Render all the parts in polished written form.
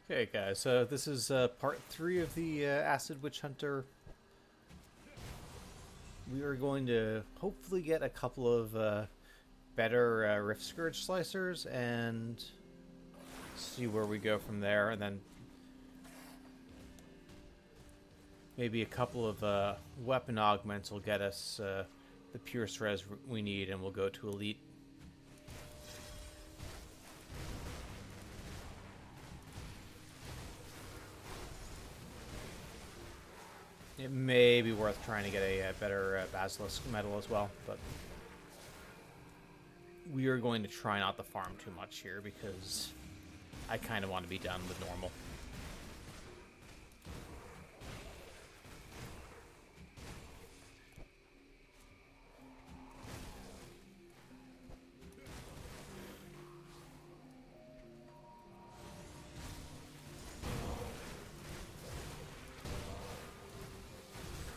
Okay, guys, so this is part 3 of the Acid Witch Hunter. We are going to hopefully get a couple of better Rift Scourge Slicers and see where we go from there, and then maybe a couple of weapon augments will get us the Pierce Res we need, and we'll go to Elite. It may be worth trying to get a better Basilisk medal as well, but we are going to try not to farm too much here because I kind of want to be done with normal.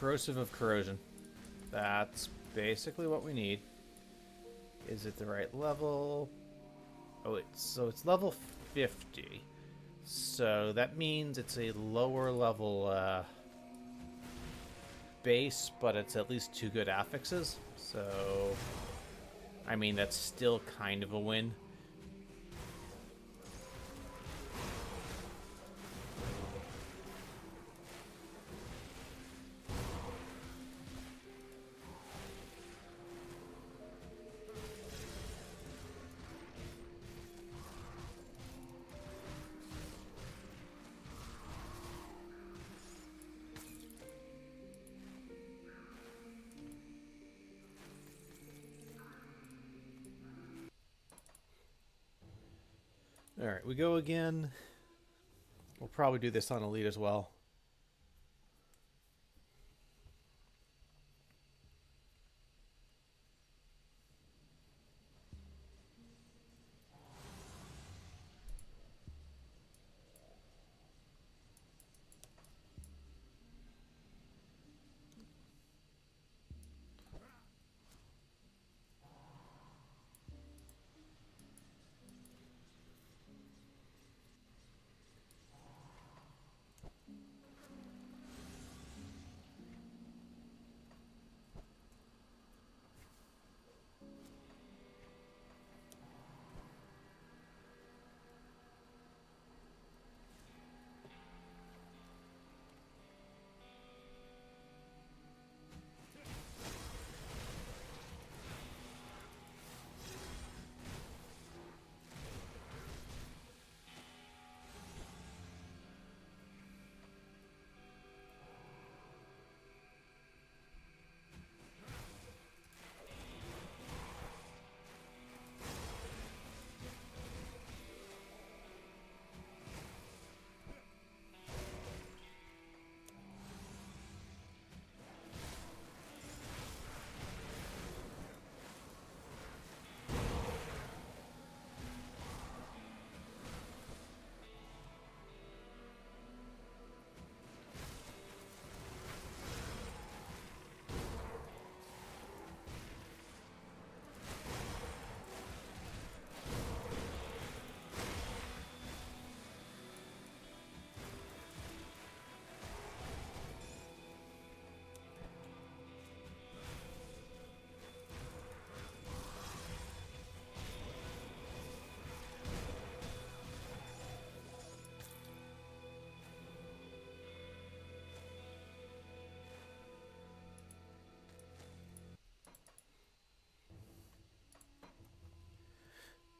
Corrosive of Corrosion. That's basically what we need. Is it the right level? Oh, it's level 50. So that means it's a lower level base, but it's at least 2 good affixes. So, I mean, that's still kind of a win. Alright, we go again. We'll probably do this on Elite as well.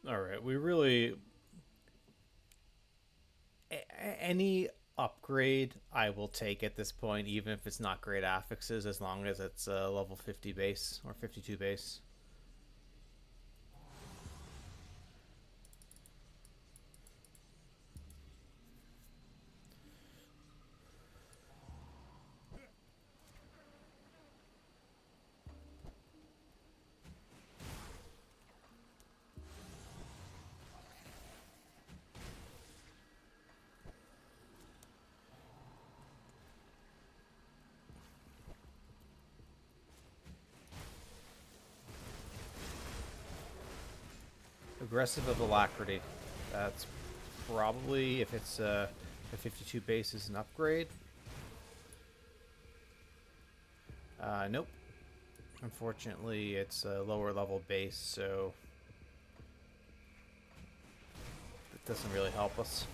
Alright, we really... Any upgrade I will take at this point, even if it's not great affixes, as long as it's level 50 base or 52 base. Aggressive of Alacrity. That's probably, if it's The 52 base is an upgrade. Nope. Unfortunately, it's a lower level base, so it doesn't really help us.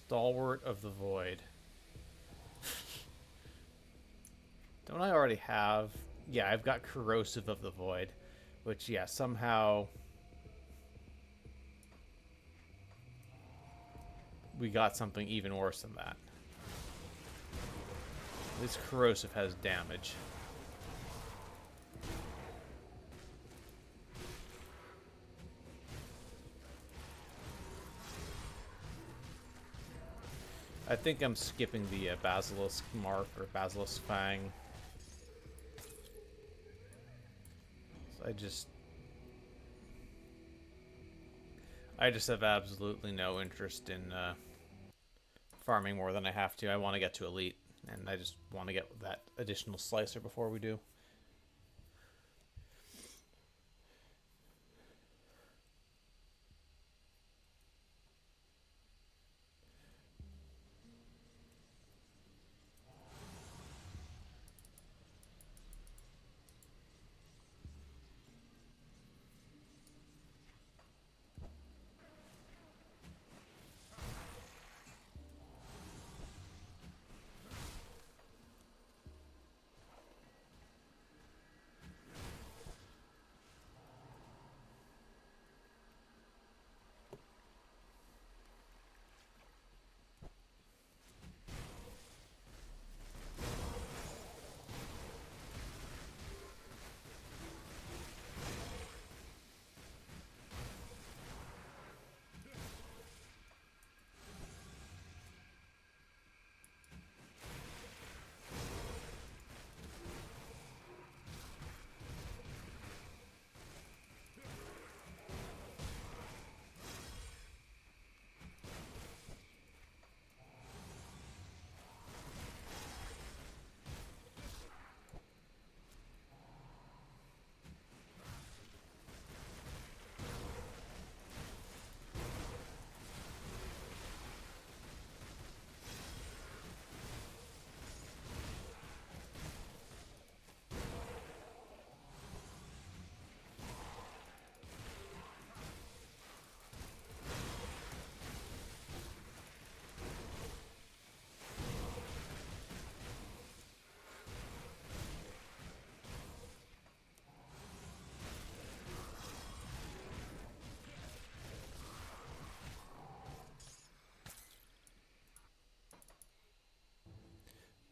Stalwart of the Void. Don't I already have... Yeah, I've got Corrosive of the Void, which, yeah, somehow we got something even worse than that. This Corrosive has damage. I think I'm skipping the Basilisk Mark or Basilisk Fang. So I just have absolutely no interest in farming more than I have to. I want to get to Elite, and I just want to get that additional slicer before we do.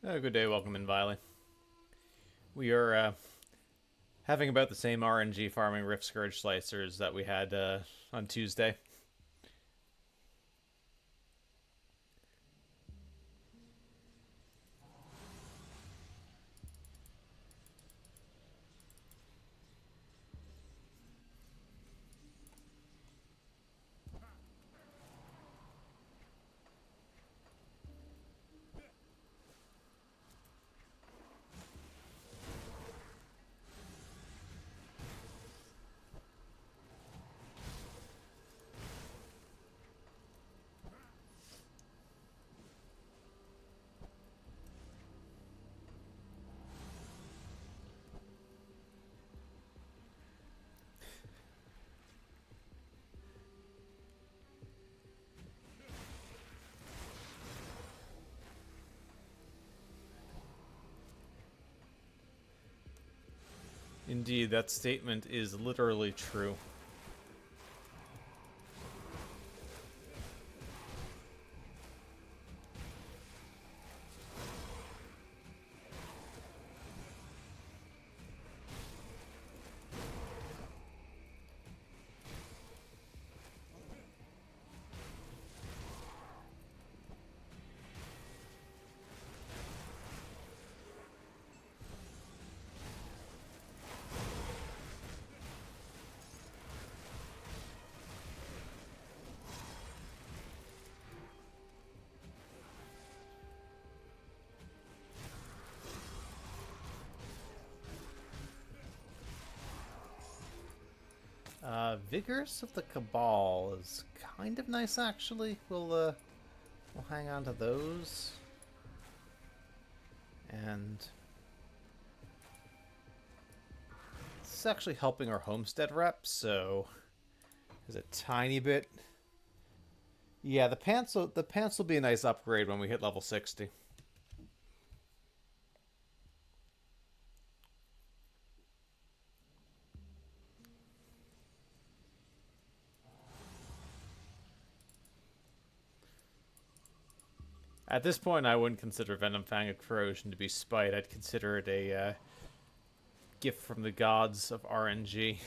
Good day, welcome in, Viley. We are having about the same RNG farming Rift Scourge Slicers that we had on Tuesday. Indeed, that statement is literally true. Vigorous of the Cabal is kind of nice, actually. We'll hang on to those. And it's actually helping our homestead rep, so there's a tiny bit. Yeah, the pants will be a nice upgrade when we hit level 60. At this point, I wouldn't consider Venom Fang of Corrosion to be spite. I'd consider it a gift from the gods of RNG.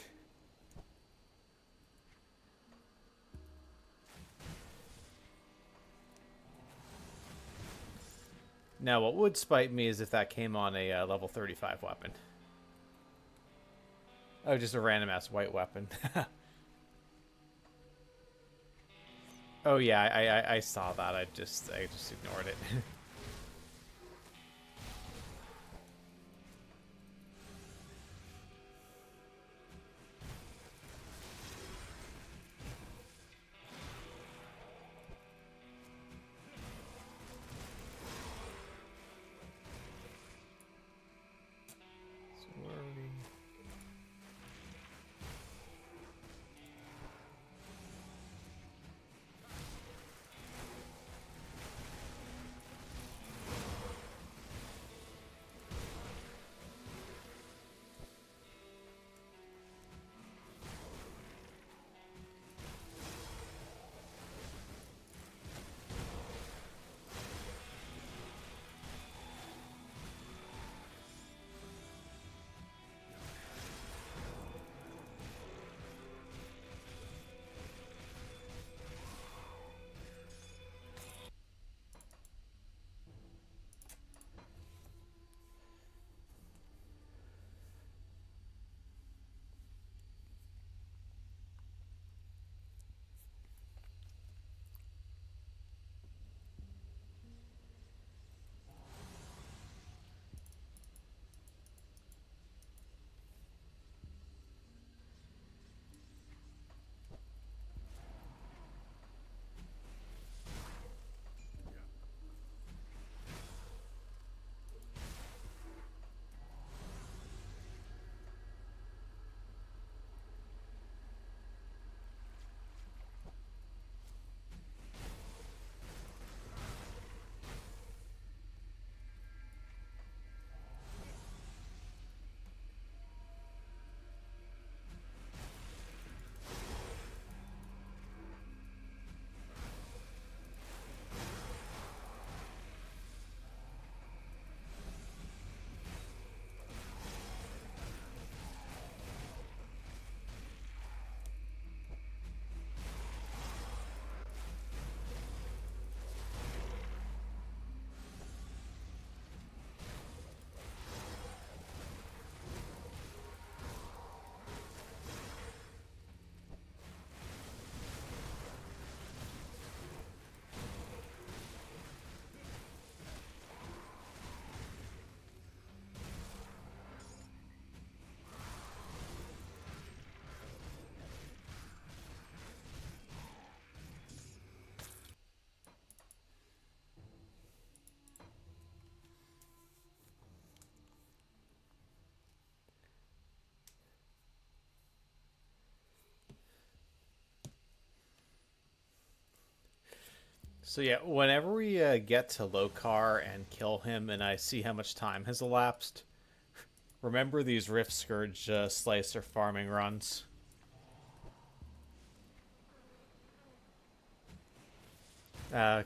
Now, what would spite me is if that came on a level 35 weapon. Oh, just a random ass white weapon. Oh yeah, I saw that. I just ignored it. So where are we? So yeah, whenever we get to Lokar and kill him, and I see how much time has elapsed, remember these Rift Scourge Slicer farming runs. Uh,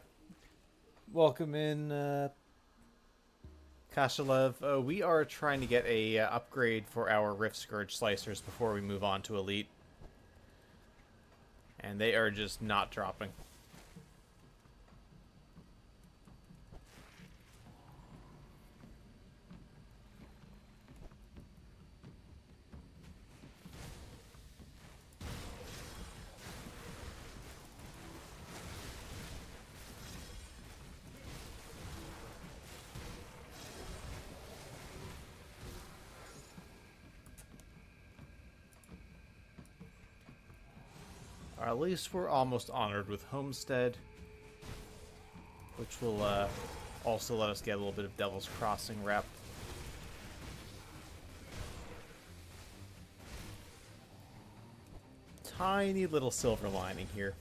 Welcome in, Kashalev. We are trying to get a upgrade for our Rift Scourge Slicers before we move on to Elite. And they are just not dropping. Or at least we're almost honored with Homestead, which will also let us get a little bit of Devil's Crossing rep. Tiny little silver lining here.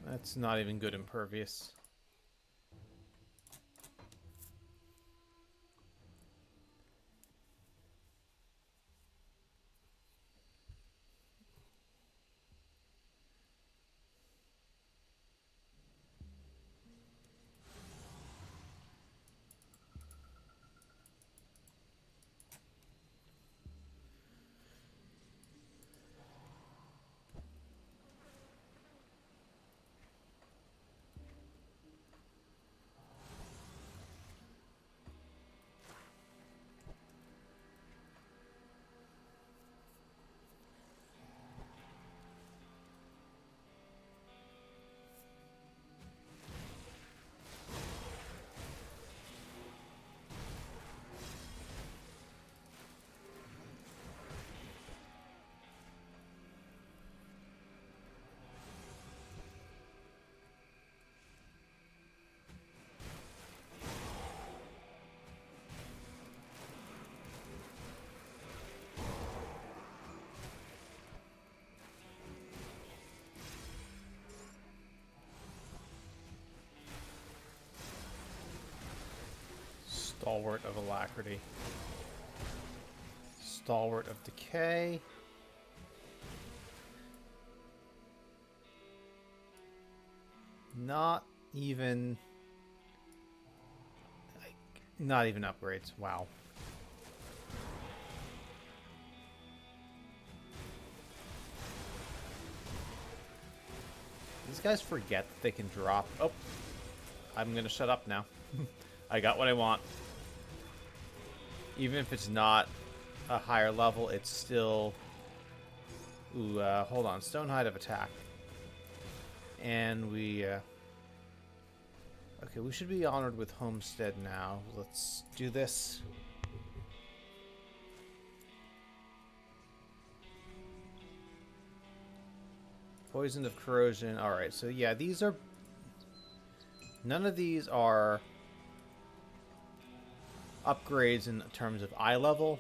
That's not even good impervious. Stalwart of Alacrity. Stalwart of Decay. Not even upgrades. Wow. These guys forget that they can drop. Oh, I'm gonna shut up now. I got what I want. Even if it's not a higher level, it's still... Ooh, hold on. Stonehide of Attack. And we... Okay, we should be honored with Homestead now. Let's do this. Poisoned of Corrosion. Alright, so yeah, these are... None of these are... upgrades in terms of eye level.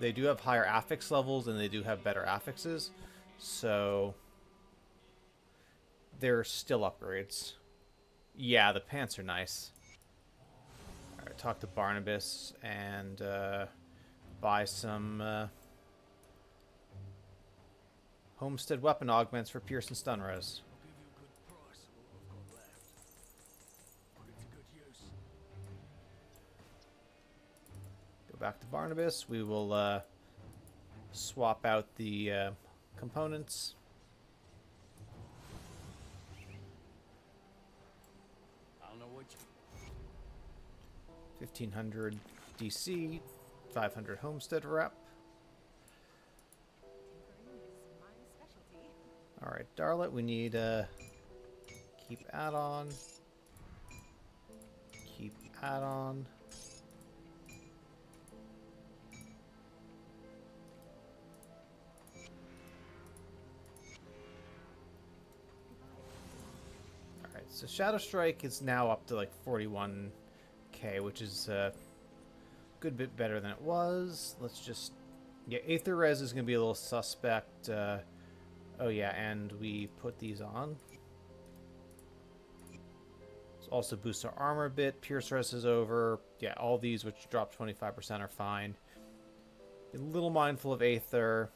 They do have higher affix levels and they do have better affixes, so they're still upgrades. Yeah, the pants are nice. Alright, talk to Barnabas and buy some Homestead weapon augments for Pierce and Stun Res. Back to Barnabas. We will swap out the components. I'll know what you... 1500 DC, 500 Homestead rep. Alright, Darlet, we need keep add-on. Keep add-on. So Shadow Strike is now up to like 41k, which is a good bit better than it was. Let's just... Yeah, Aether Res is going to be a little suspect. Oh yeah, and we put these on. Let's also boost our armor a bit. Pierce Res is over. Yeah, all these which drop 25% are fine. Be a little mindful of Aether.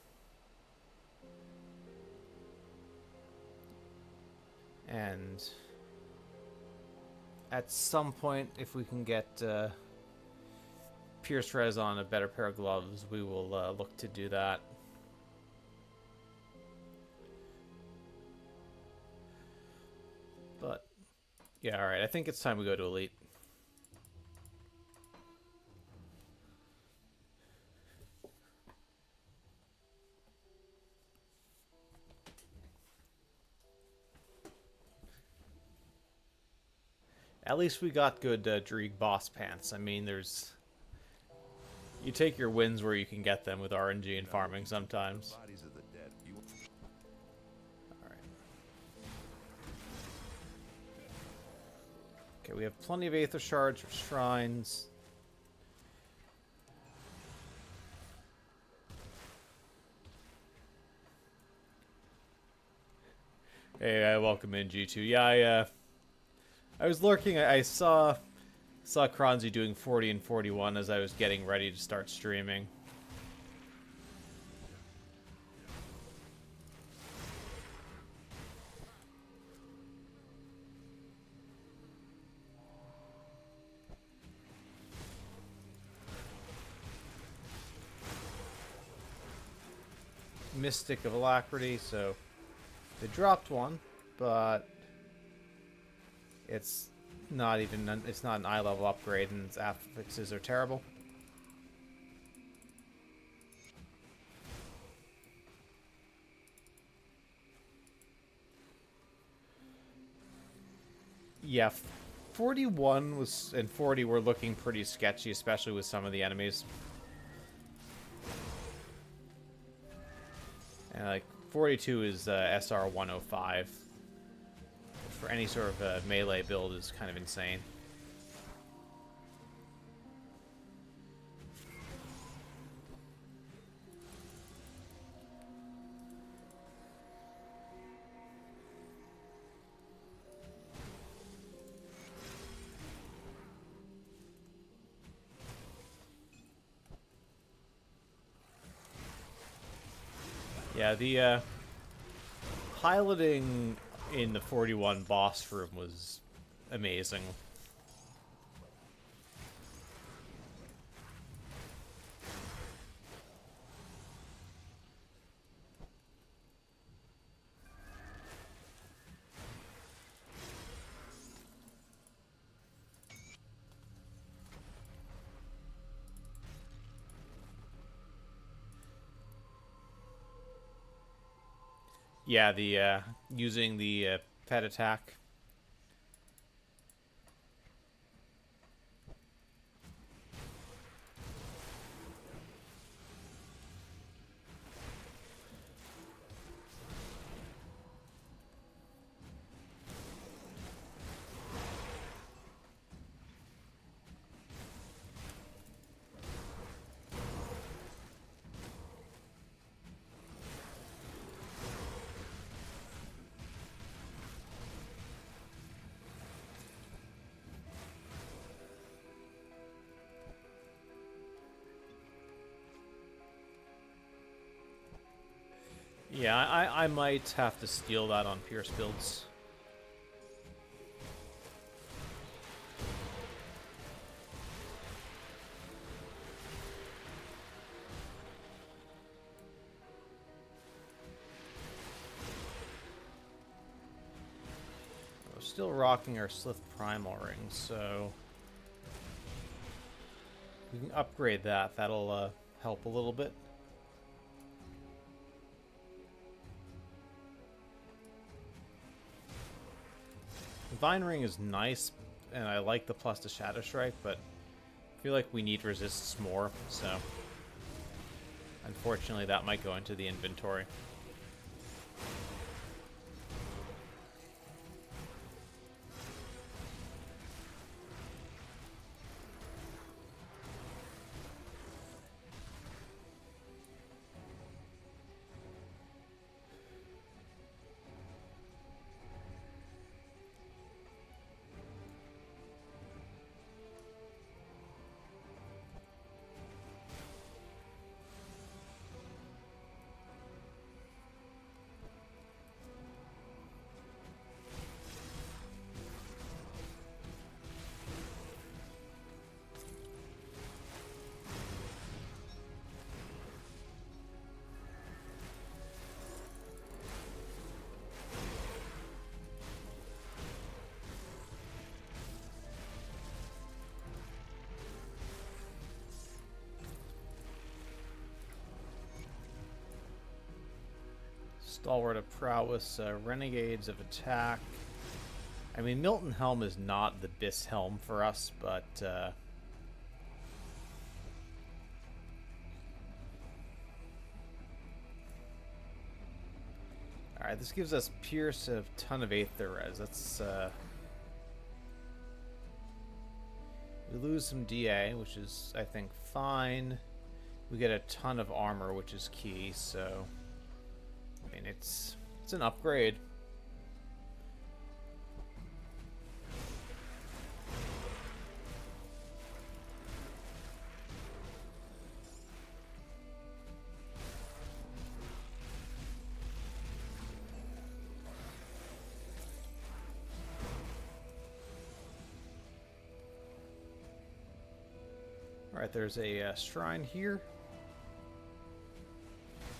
And... at some point, if we can get Pierce Res on a better pair of gloves, we will look to do that. But, yeah, alright. I think it's time we go to Elite. At least we got good Dreeg boss pants. I mean, there's... You take your wins where you can get them with RNG and farming sometimes. Alright. Okay, we have plenty of Aether Shards for shrines. Hey, welcome in, G2. Yeah, I was lurking. I saw Kronzi doing 40 and 41 as I was getting ready to start streaming. Mystic of Alacrity, so they dropped one, but it's not an eye level upgrade, and its affixes are terrible. Yeah, 41 was and 40 were looking pretty sketchy, especially with some of the enemies. And like 42 is SR 105. For any sort of melee build is kind of insane. Yeah, the piloting in the 41 boss room was amazing. Yeah, the using the pet attack. Yeah, I might have to steal that on Pierce builds. We're still rocking our Slith Primal Ring, so we can upgrade that. That'll help a little bit. Vine Ring is nice, and I like the plus to Shadow Strike, but I feel like we need resists more, so unfortunately that might go into the inventory. Stalwart of Prowess, Renegades of Attack. I mean, Milton Helm is not the best helm for us, but alright, this gives us Pierce a ton of Aether Res. That's we lose some DA, which is, I think, fine. We get a ton of armor, which is key, so I mean, it's an upgrade. Alright, there's a shrine here.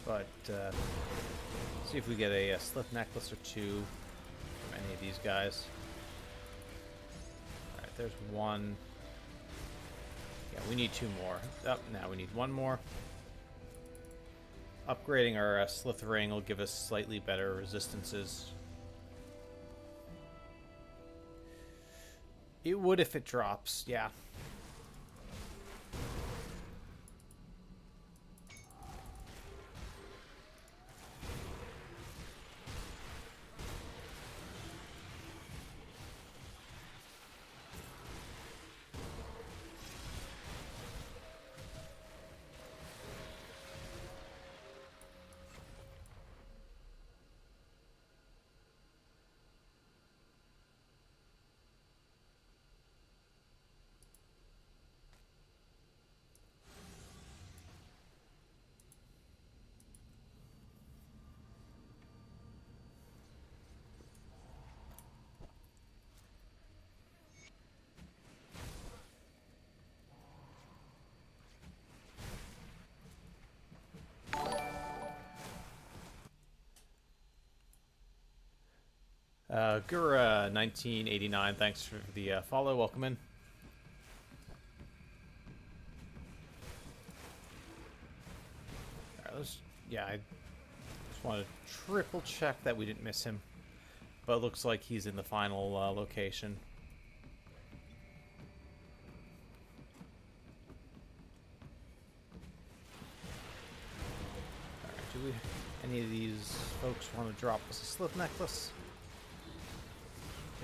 But, see if we get a slip necklace or two from any of these guys. Alright, there's one. Yeah, we need two more. Oh, now we need one more. Upgrading our Slith Ring will give us slightly better resistances. It would if it drops, yeah. Gura 1989, thanks for the follow. Welcome in. Alright, yeah, I just want to triple check that we didn't miss him. But it looks like he's in the final location. Alright, do we any of these folks want to drop us a slip necklace?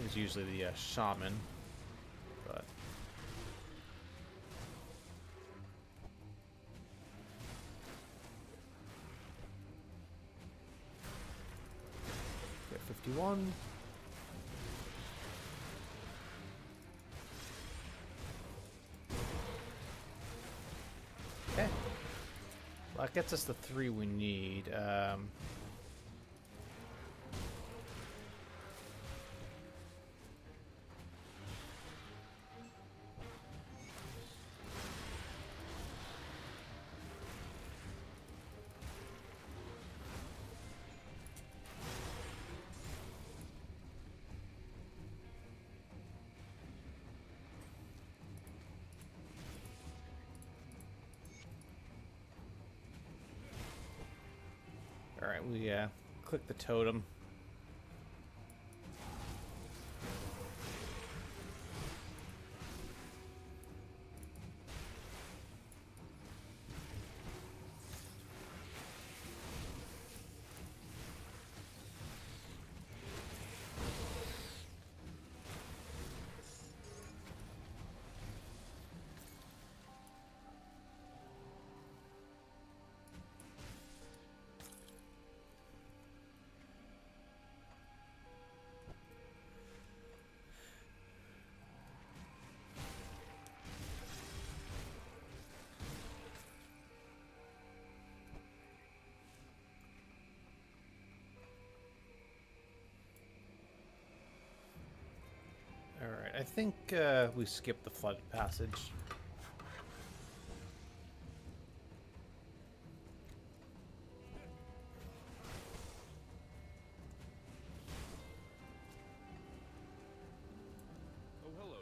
It's usually the shaman, but get 51. Okay, well, that gets us the 3 we need. Alright, we click the totem. Alright, I think we skipped the flood passage. Oh, hello.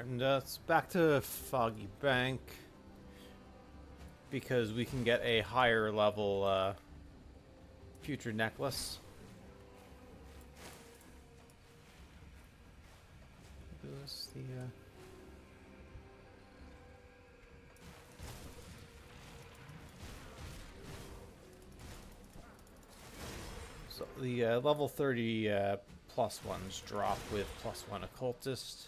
Alright, and it's back to Foggy Bank. Because we can get a higher level future necklace. This the So the level 30 plus ones drop with +1 occultist.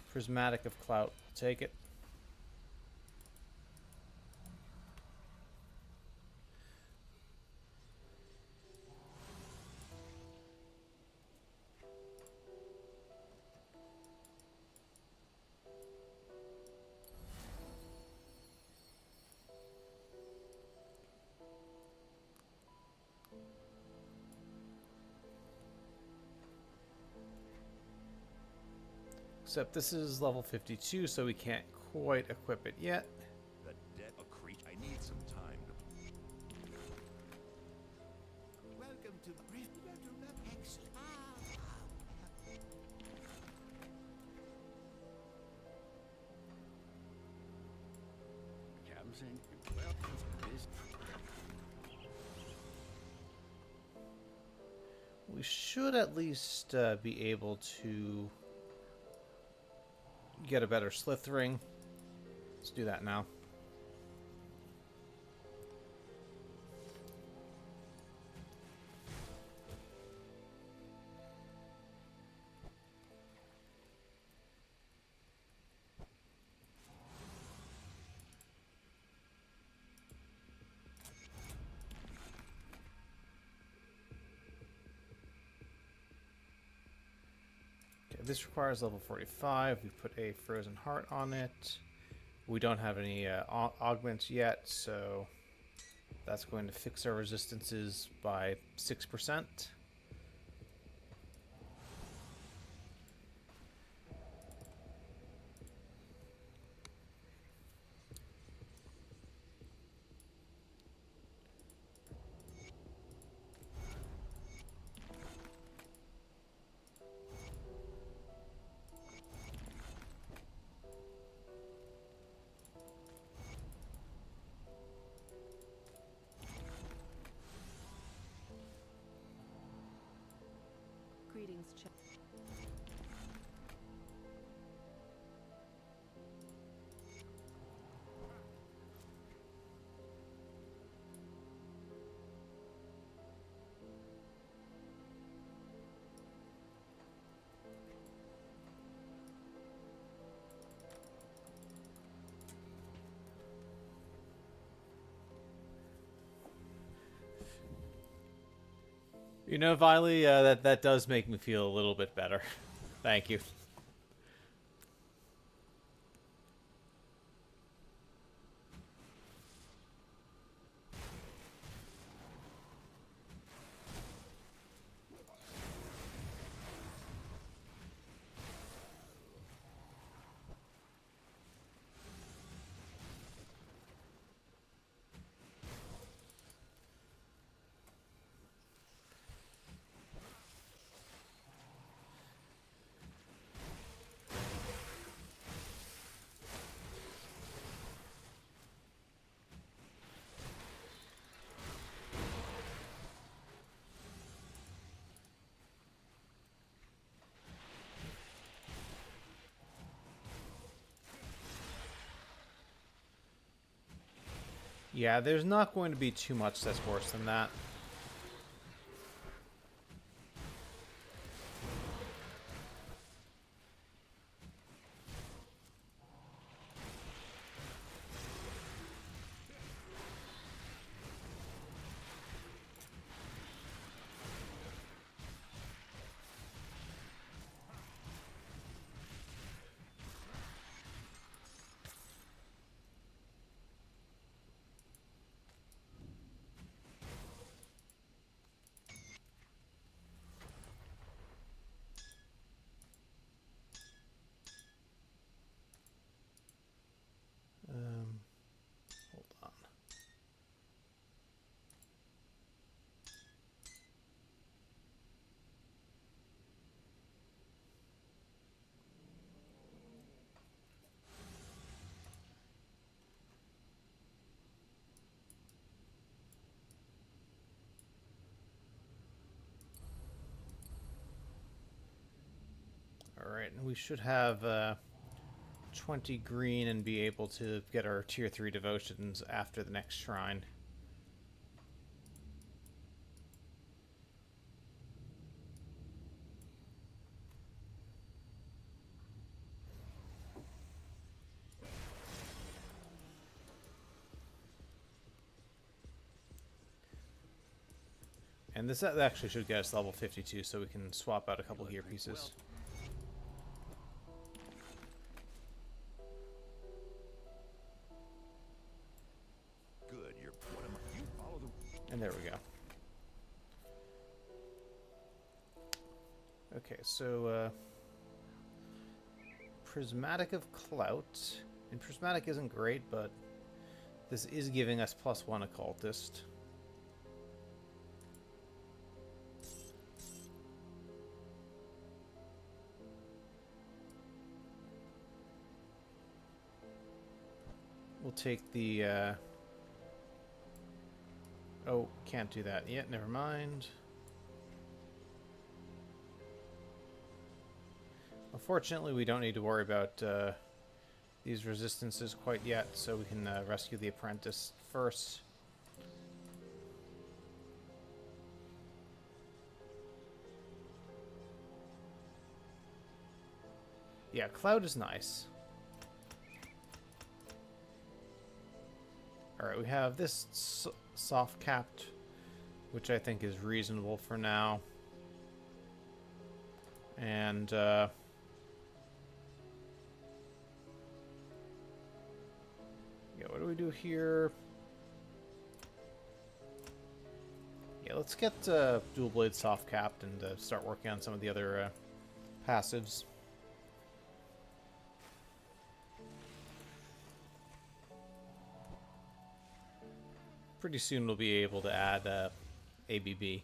Prismatic of Clout, take it. Except this is level 52, so we can't quite equip it yet. The debt a creature. I need some time to. Welcome to Excellent. The captain's saying, well, this. We should at least be able to get a better slithering. Let's do that now. This requires level 45. We put a Frozen Heart on it. We don't have any augments yet, so that's going to fix our resistances by 6%. Greetings, Chuck. You know, Viley, that does make me feel a little bit better. Thank you. Yeah, there's not going to be too much that's worse than that. Alright, and we should have 20 green and be able to get our tier 3 devotions after the next shrine. And this actually should get us level 52, so we can swap out a couple gear pieces. Good. You're. What am I? You follow the. And there we go. Okay, so Prismatic of Clout. And Prismatic isn't great, but this is giving us +1 occultist. We'll take the oh, can't do that yet, never mind. Unfortunately, we don't need to worry about these resistances quite yet, so we can rescue the apprentice first. Yeah, Cloud is nice. Alright, we have this soft capped, which I think is reasonable for now. And yeah, what do we do here? Yeah, let's get dual blade soft capped and start working on some of the other passives. Pretty soon we'll be able to add ABB.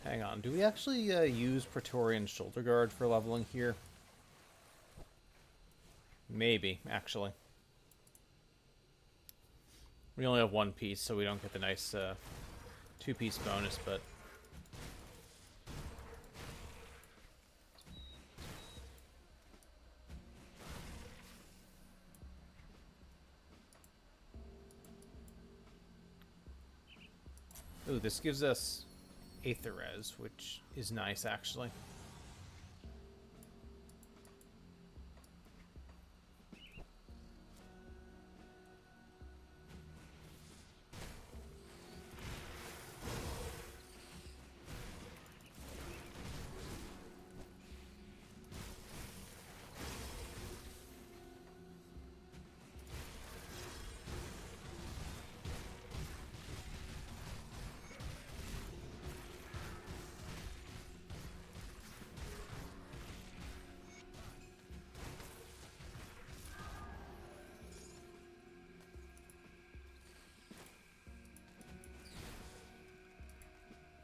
Hang on, do we actually use Praetorian Shoulder Guard for leveling here? Maybe, actually. We only have one piece, so we don't get the nice two-piece bonus, but... Ooh, this gives us Aetherez, which is nice, actually.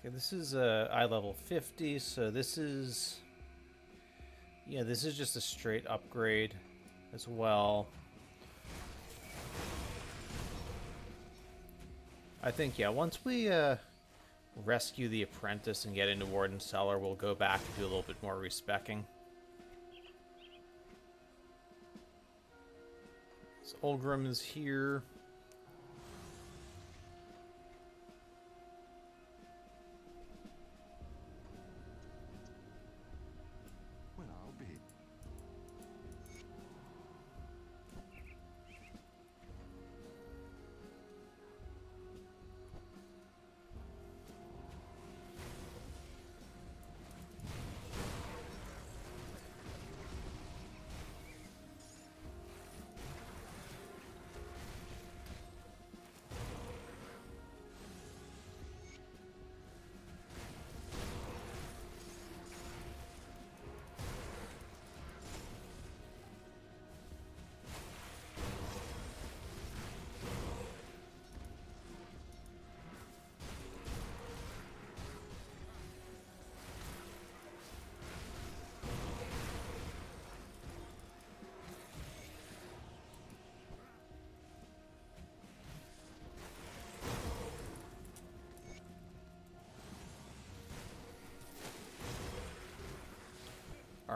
Okay, this is eye level 50, so this is... Yeah, this is just a straight upgrade as well. I think, yeah, once we rescue the apprentice and get into Warden's Cellar, we'll go back and do a little bit more respecking. So Ulgrim is here. Well, I'll be.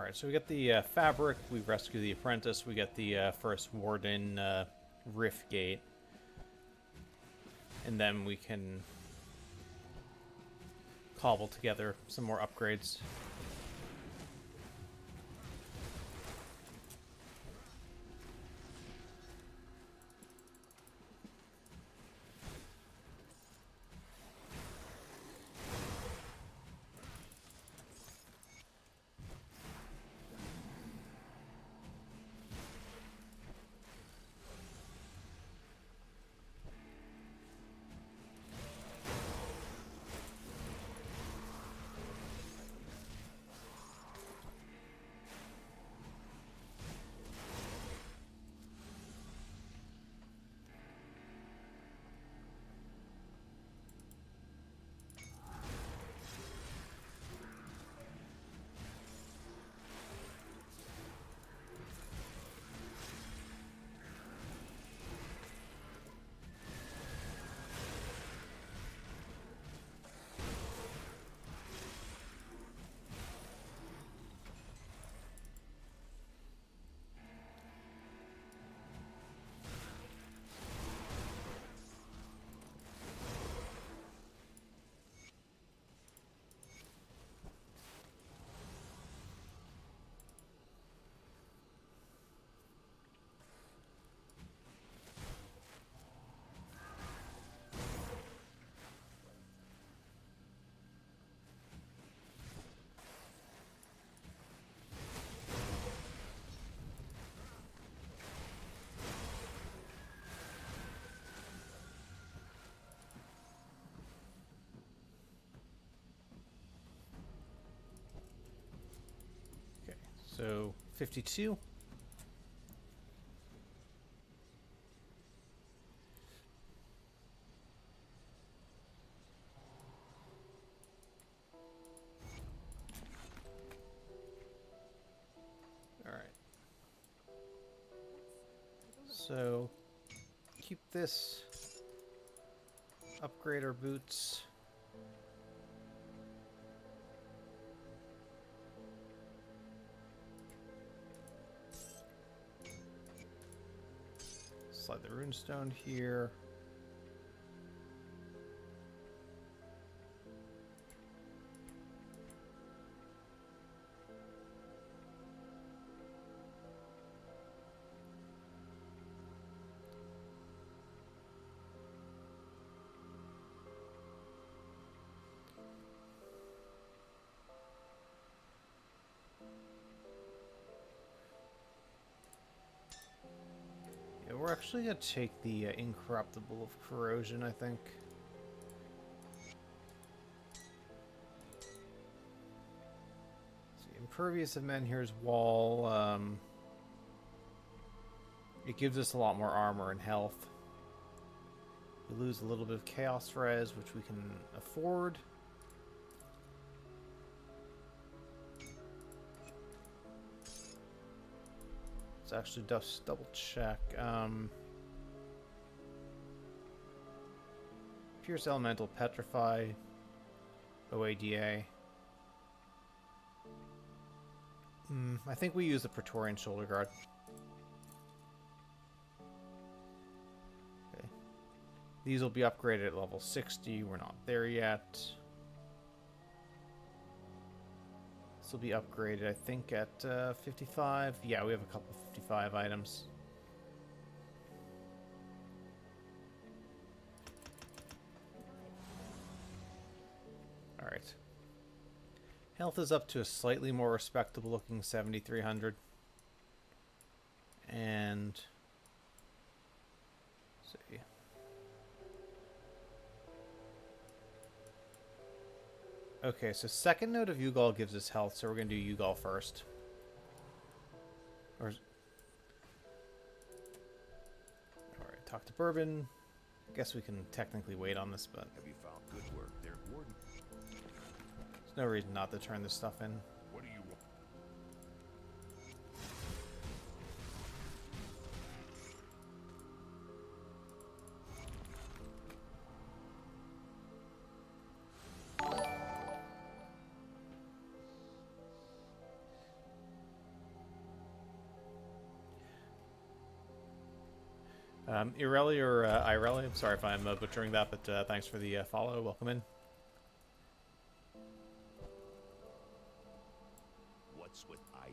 Alright, so we get the fabric, we rescue the apprentice, we get the first warden rift gate. And then we can cobble together some more upgrades. So 52. All right. So keep this. Upgrade our boots. Slide the runestone here. Yeah, we're actually going to take the Incorruptible of Corrosion, I think. See, Impervious of Menhir's Wall. It gives us a lot more armor and health. We lose a little bit of Chaos Res, which we can afford. Let's actually just double check. Pierce Elemental, Petrify, OADA. I think we use the Praetorian Shoulder Guard. Okay. These will be upgraded at level 60. We're not there yet. This will be upgraded, I think, at 55. Yeah, we have a couple of 55 items. Alright. Health is up to a slightly more respectable looking 7,300. And... let's see. Okay, so second node of Ugal gives us health, so we're going to do Ugal first. Alright, talk to Bourbon. Guess we can technically wait on this, but Have you found good work there, Warden? there's no reason not to turn this stuff in. What do you want? Ireli or Ireli, I'm sorry if I'm butchering that, but thanks for the follow. Welcome in. What's with I?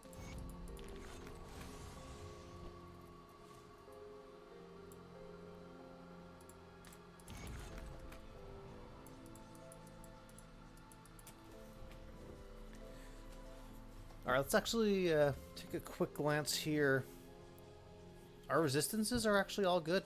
All right, let's actually take a quick glance here. Our resistances are actually all good.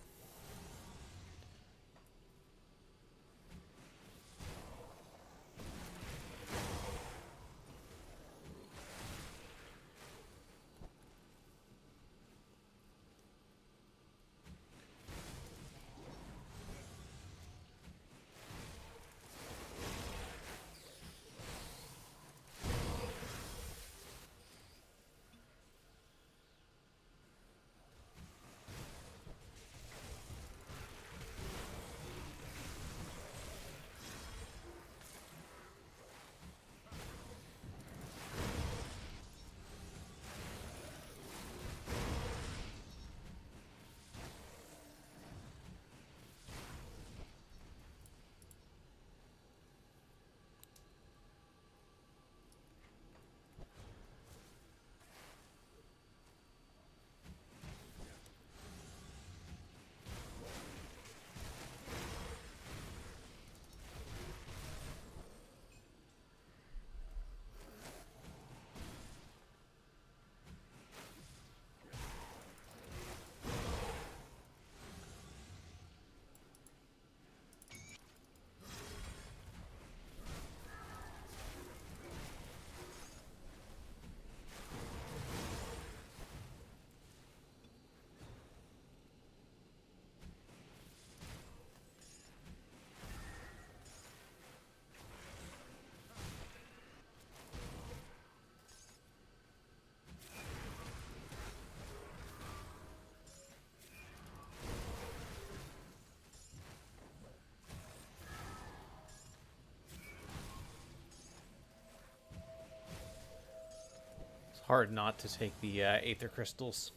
It's hard not to take the Aether Crystals.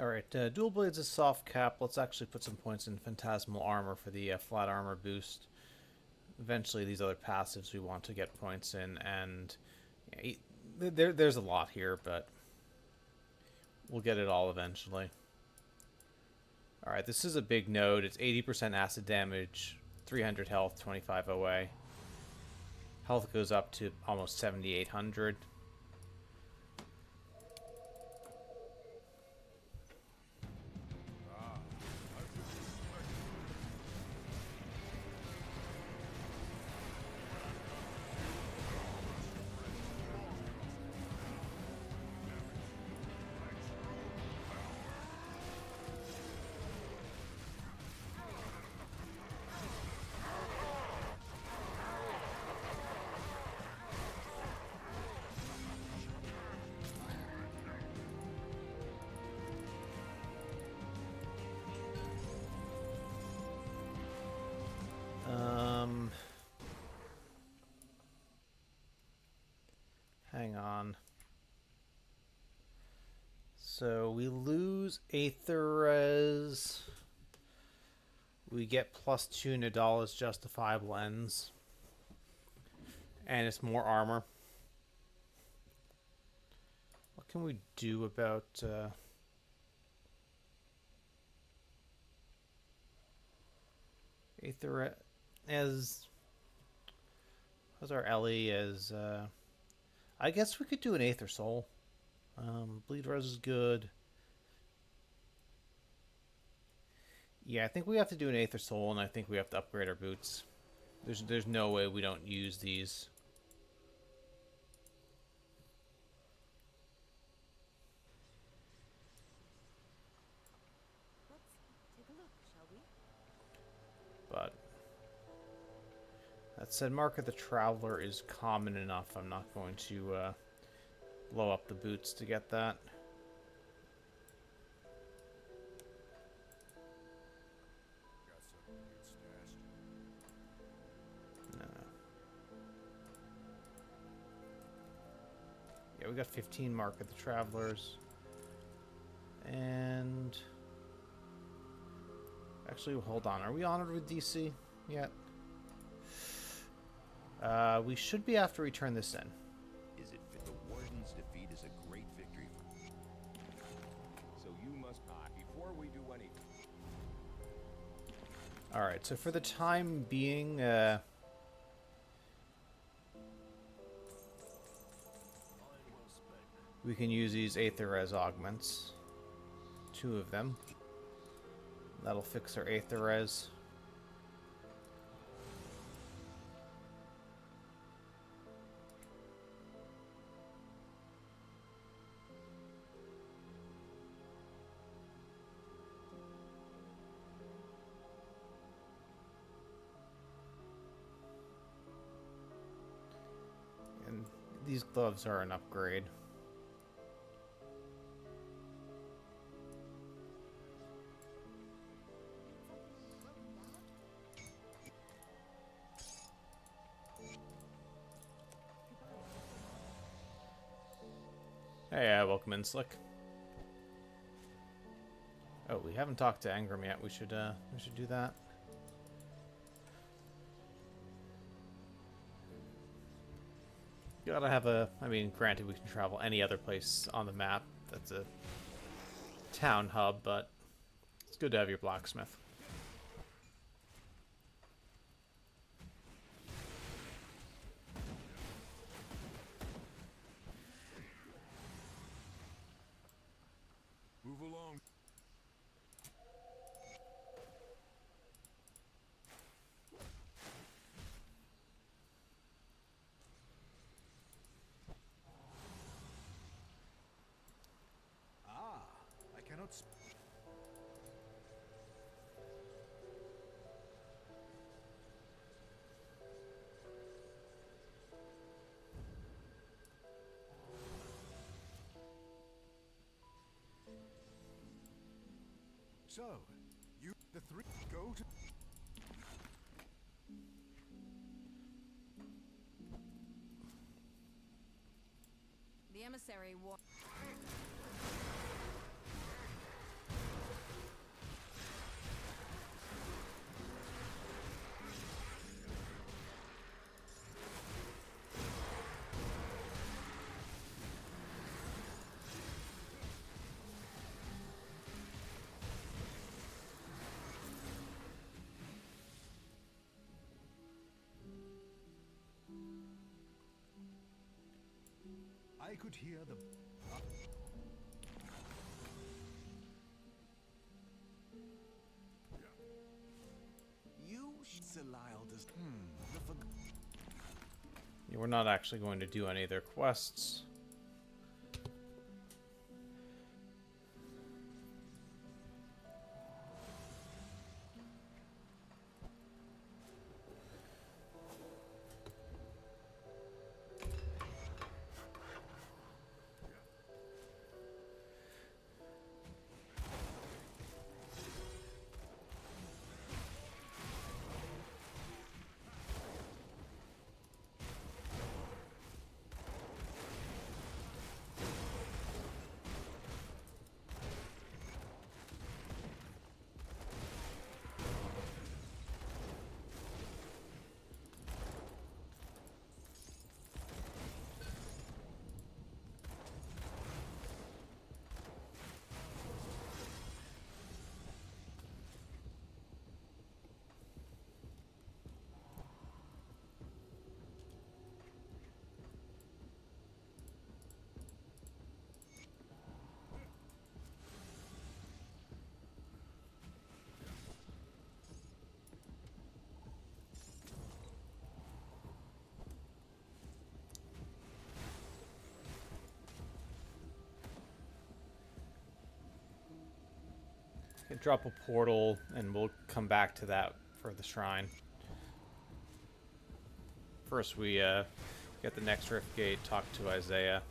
Alright, Dual Blades is soft cap. Let's actually put some points in Phantasmal Armor for the flat armor boost. Eventually, these other passives we want to get points in, and yeah, there's a lot here, but we'll get it all eventually. Alright, this is a big node. It's 80% acid damage, 300 health, 25 OA. Health goes up to almost 7,800. Hang on. So we lose Aetherez. We get +2 Nadala's Justifiable Ends. And it's more armor. What can we do about... Aetherez... As our Ellie as... I guess we could do an Aether Soul. Bleed Res is good. Yeah, I think we have to do an Aether Soul, and I think we have to upgrade our boots. There's no way we don't use these. Let's take a look, shall we? But that said, Mark of the Traveler is common enough. I'm not going to blow up the boots to get that. Got something good stashed. No. Yeah, we got 15 Mark of the Travelers. And actually, hold on. Are we honored with DC yet? We should be after we turn this in. Is it fit? The Warden's defeat is a great victory for... So you must not before we do anything. Alright, so for the time being, we can use these Aetherez augments. 2 of them. That'll fix our Aetherez. And these gloves are an upgrade. Hey, welcome in, Slick. Oh, we haven't talked to Engram yet. We should do that. You gotta have a... I mean, granted, we can travel any other place on the map that's a town hub, but it's good to have your blacksmith. Move along. I cannot... So, you, the 3, go to... The emissary war. I could hear the... You, Salile, does. Yeah, we're not actually going to do any of their quests. Drop a portal, and we'll come back to that for the shrine. First, we get the next Rift Gate, talk to Isaiah.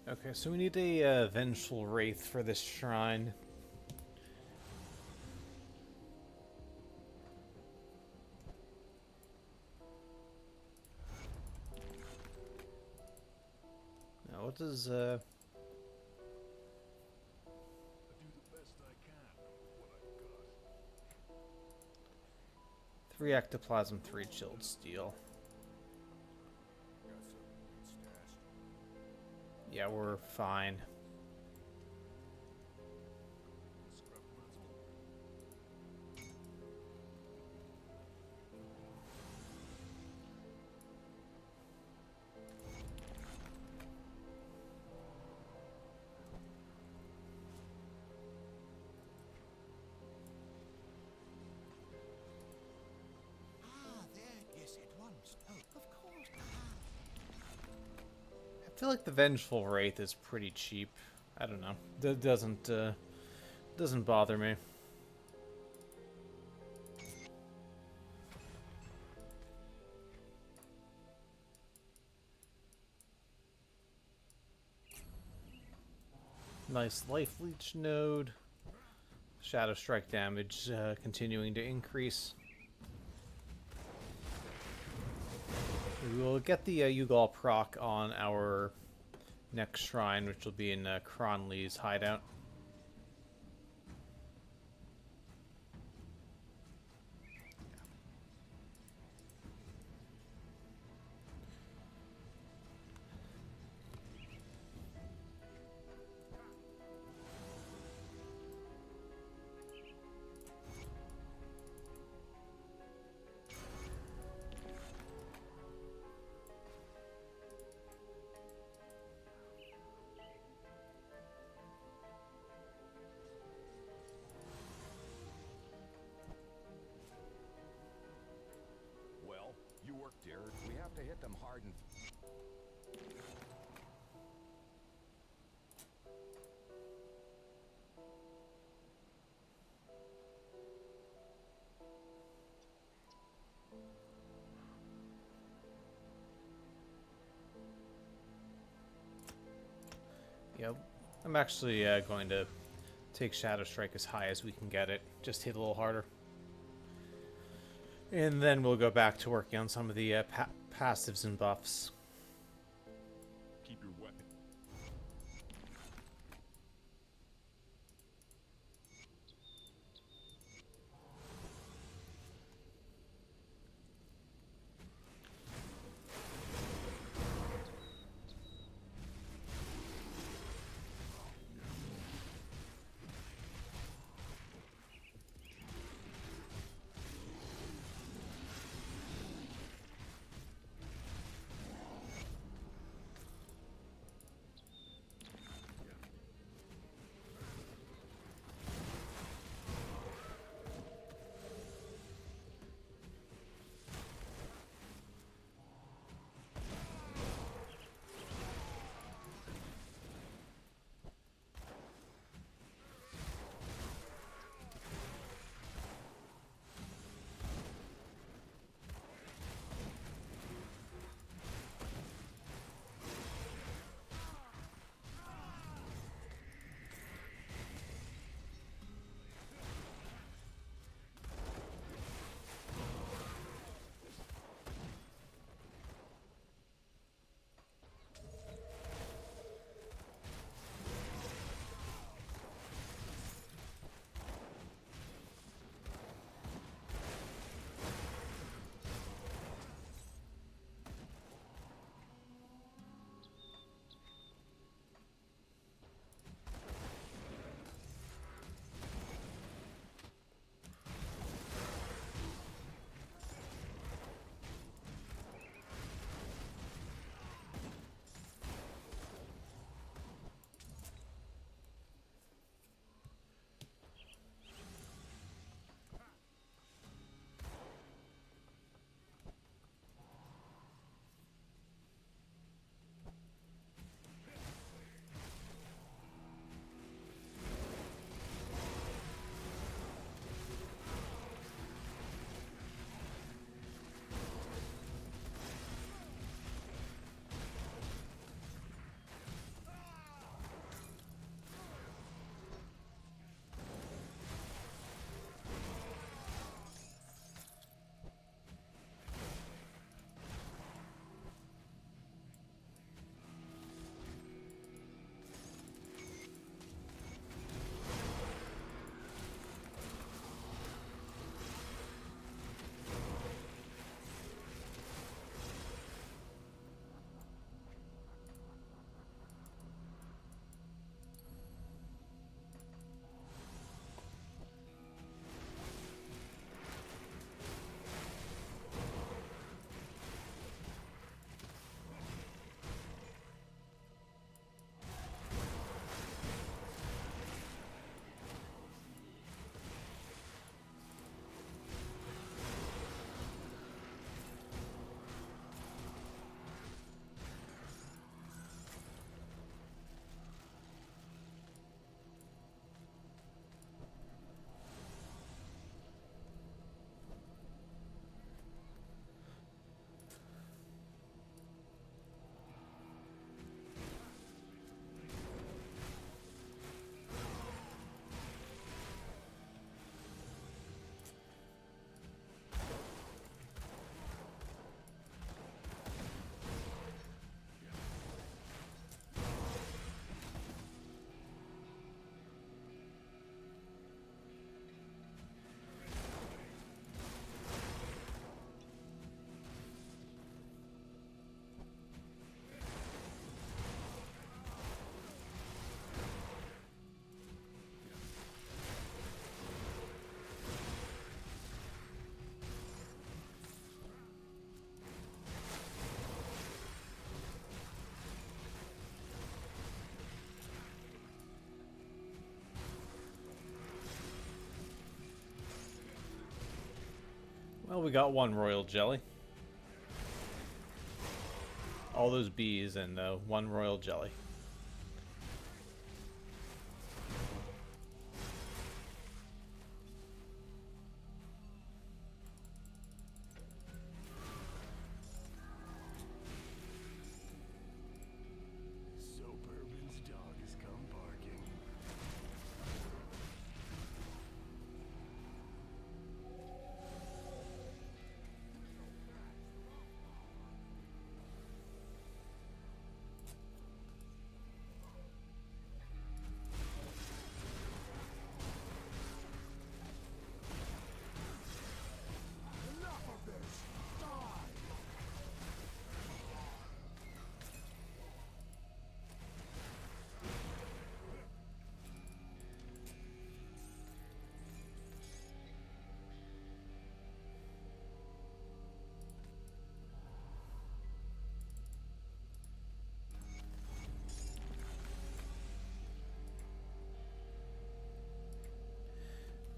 Okay, so we need a Vengeful Wraith for this shrine. Now, what does, I do the best I can with what I've got. 3 Ectoplasm, 3 Chilled Steel. Got something good stashed. Yeah, we're fine. Scrap metal. Ah, there. Yes, at once. Oh, of course. I feel like the Vengeful Wraith is pretty cheap. I don't know. That doesn't bother me. Nice life leech node. Shadow strike damage continuing to increase. We will get the Ugal proc on our next shrine, which will be in Cronley's hideout. Well, you worked, dear. We have to hit them hard and... Yep. I'm actually going to take Shadow Strike as high as we can get it. Just hit a little harder. And then we'll go back to working on some of the passives and buffs. Keep your weapon. Well, we got one royal jelly. All those bees and one royal jelly. Soberman's dog has come barking. Enough of this! Die!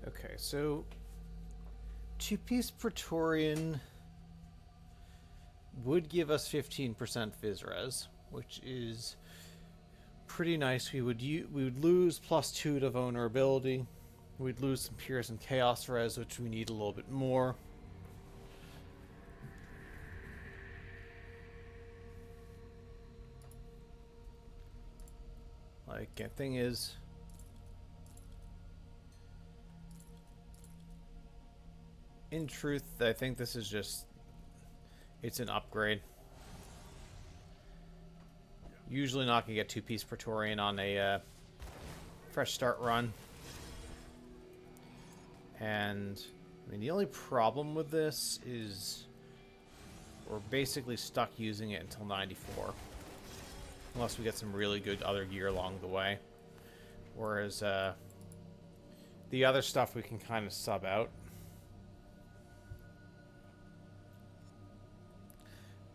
Okay, so two-piece Praetorian would give us 15% Vizres, which is pretty nice. We would lose +2 to vulnerability. We'd lose some Pierce and Chaos Res, which we need a little bit more. Like, the thing is, in truth, I think this is just, it's an upgrade. Usually not going to get two-piece Praetorian on a fresh start run. And, I mean, the only problem with this is we're basically stuck using it until 94. Unless we get some really good other gear along the way. Whereas, the other stuff we can kind of sub out.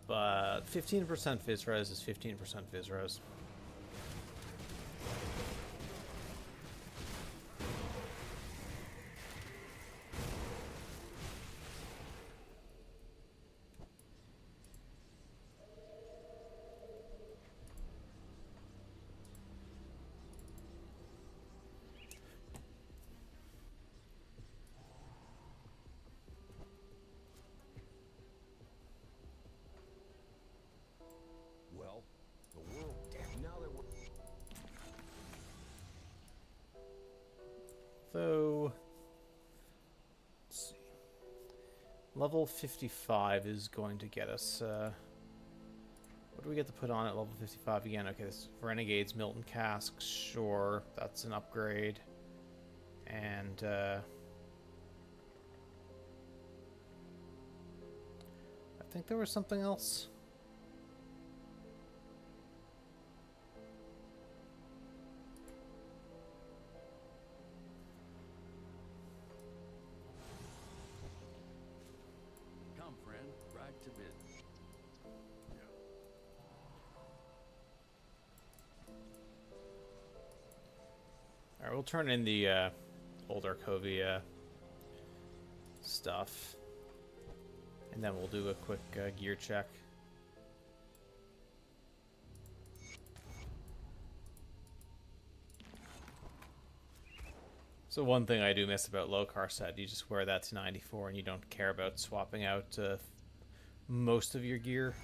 But 15% Vizres is 15% Vizres. Well, the world. Damn, now that we're. So, let's see. Level 55 is going to get us, what do we get to put on at level 55 again? Okay, this is Renegade's Milton Cask, sure, that's an upgrade. And, I think there was something else. Come, friend, ride to bid. Alright, we'll turn in the old Arkovia stuff. And then we'll do a quick gear check. So one thing I do miss about Lokar set, you just wear that to 94 and you don't care about swapping out most of your gear.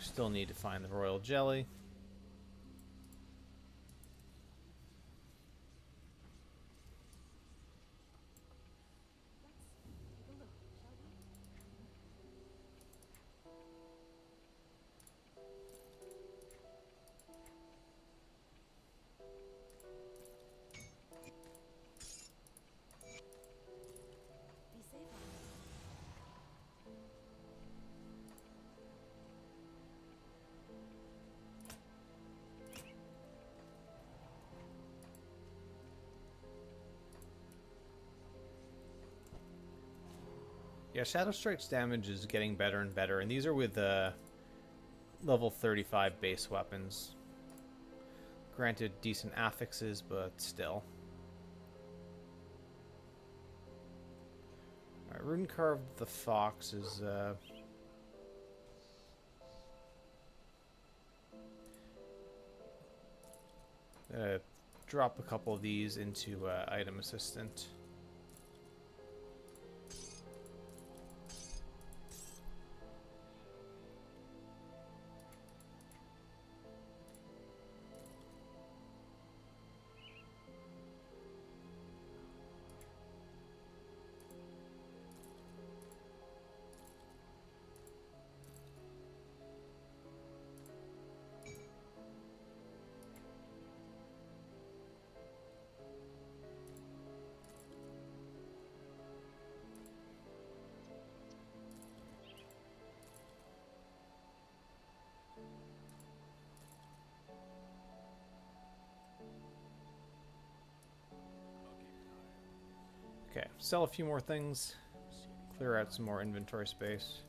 Still need to find the Royal Jelly. Let's take a look, shall we? Be safe out there. Yeah, Shadow Strike's damage is getting better and better, and these are with level 35 base weapons. Granted, decent affixes, but still. Alright, Rune Carved the Fox is drop a couple of these into Item Assistant. Okay, sell a few more things, clear out some more inventory space.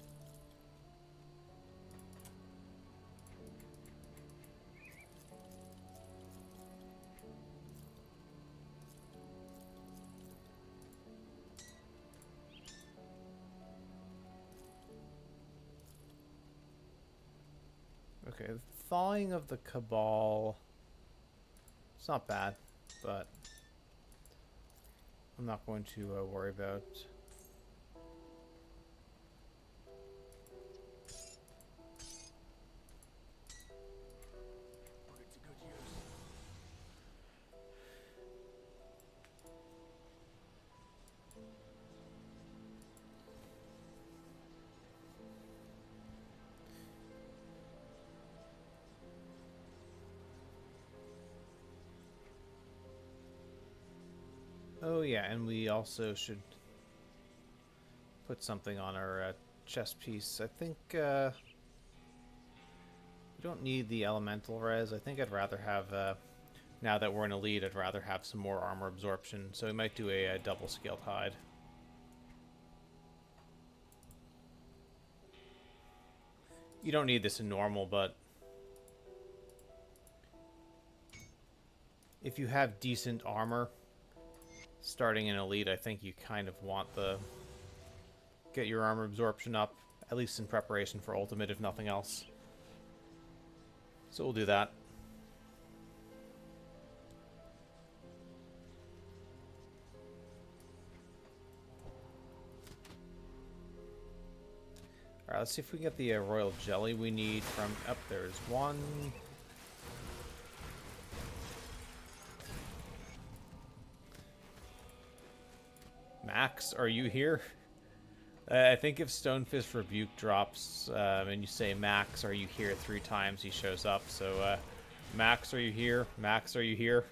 Okay, the thawing of the Cabal, it's not bad, but I'm not going to worry about. Put it to good use. Oh yeah, and we also should put something on our chest piece. I think we don't need the elemental res. I think I'd rather have, now that we're in elite, I'd rather have some more armor absorption. So we might do a double scaled hide. You don't need this in normal, but if you have decent armor starting in elite, I think you kind of want the get your armor absorption up, at least in preparation for ultimate, if nothing else. So we'll do that. Alright, let's see if we can get the royal jelly we need from... Up there's one. Max, are you here? I think if Stonefist Rebuke drops and you say, Max, are you here 3 times, he shows up. So, Max, are you here? Max, are you here?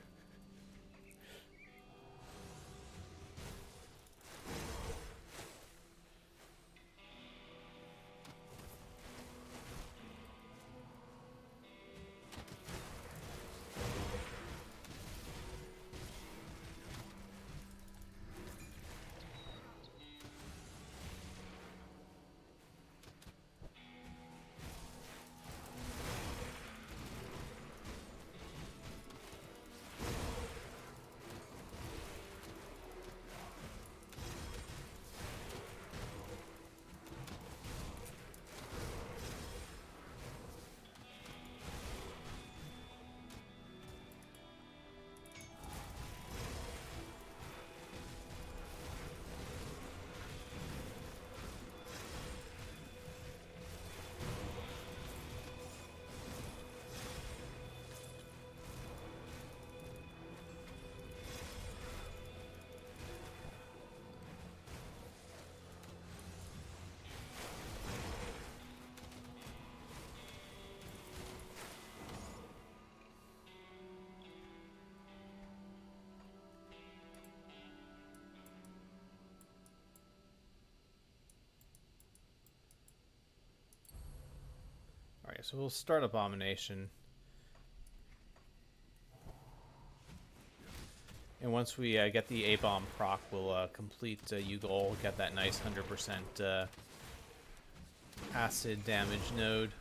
Alright, so we'll start Abomination. And once we get the A-Bomb proc, we'll complete Ugol, get that nice 100% acid damage node.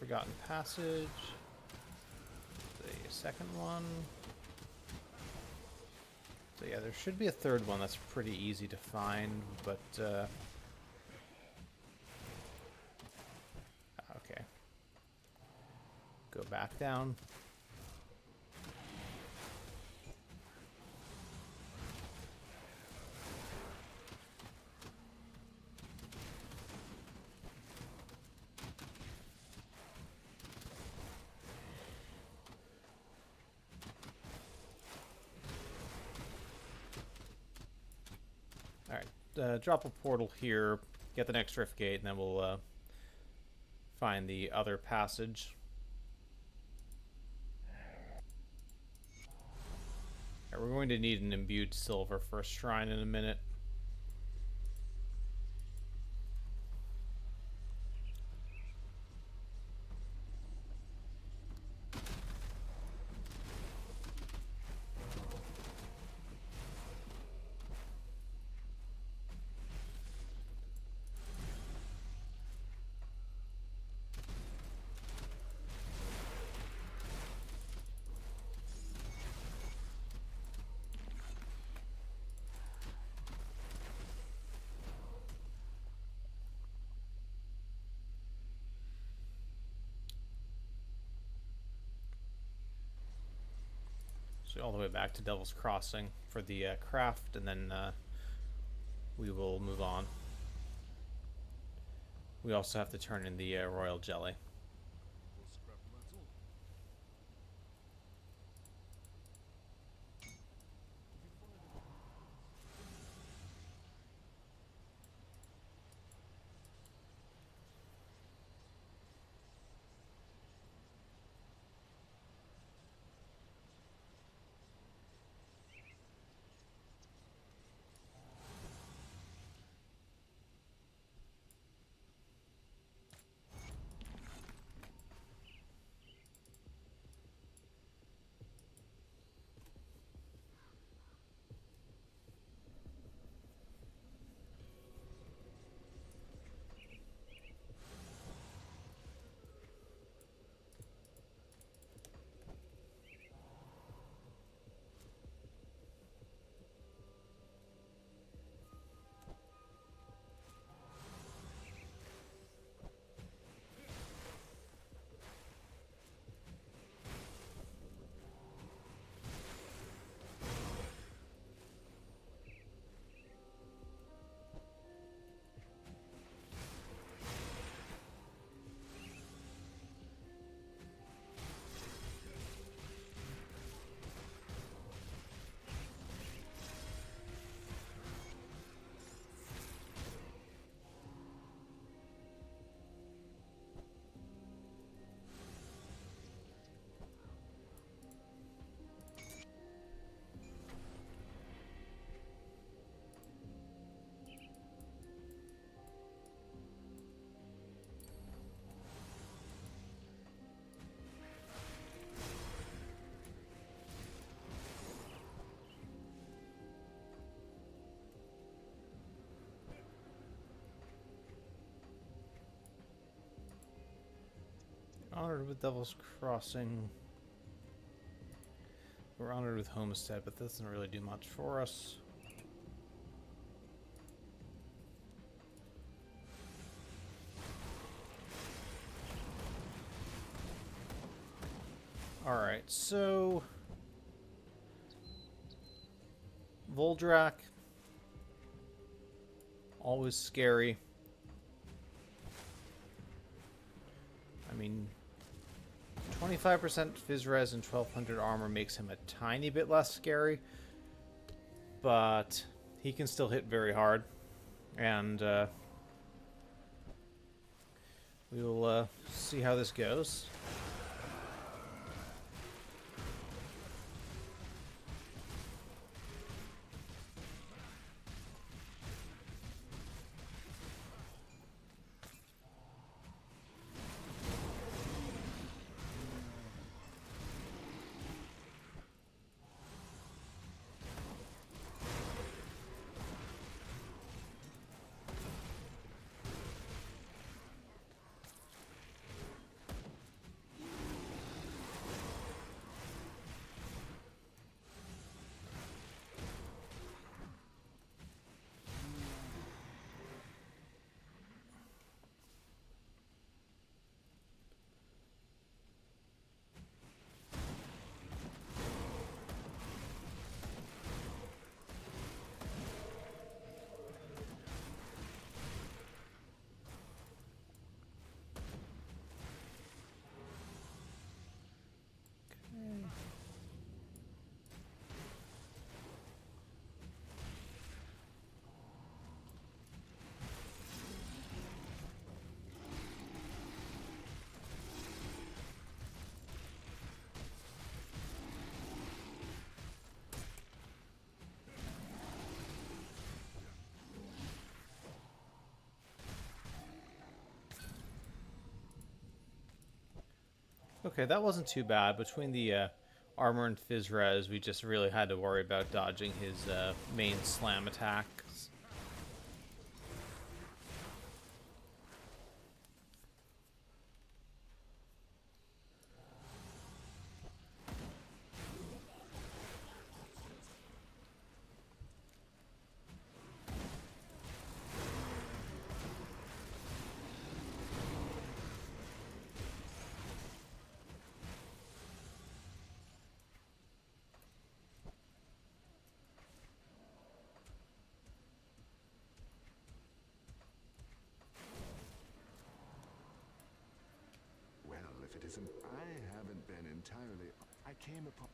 Forgotten Passage. The second one. So yeah, there should be a third one that's pretty easy to find, but okay. Go back down. Drop a portal here, get the next rift gate, and then we'll find the other passage. Right, we're going to need an imbued silver for a shrine in a minute. So all the way back to Devil's Crossing for the craft, and then we will move on. We also have to turn in the royal jelly. We'll scrap metal. Honored with Devil's Crossing. We're honored with Homestead, but this doesn't really do much for us. Alright, so Voldrak. Always scary. I mean, 25% Phys Res and 1200 armor makes him a tiny bit less scary, but he can still hit very hard, and we will see how this goes. Okay, that wasn't too bad. Between the armor and Fizz Res, we just really had to worry about dodging his main slam attacks. Well, if it isn't, I haven't been entirely. I came upon.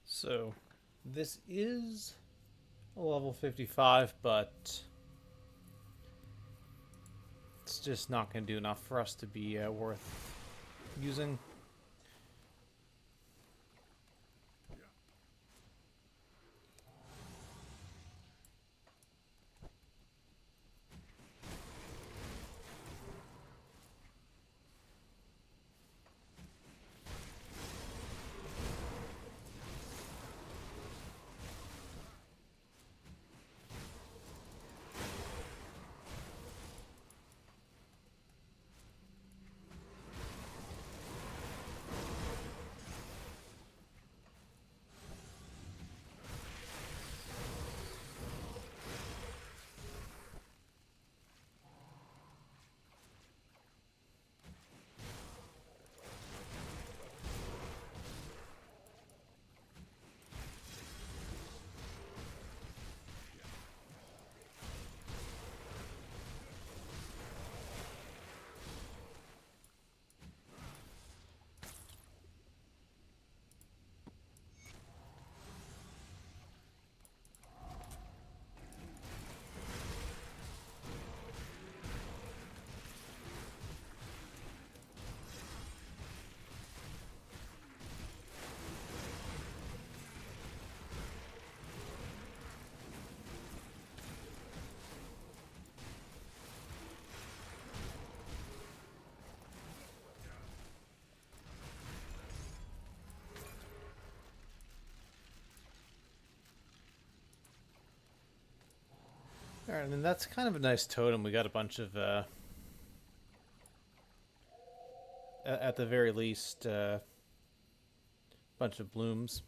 So, this is a level 55, but it's just not going to do enough for us to be worth using. Alright, and that's kind of a nice totem. We got a bunch of, at the very least, bunch of blooms.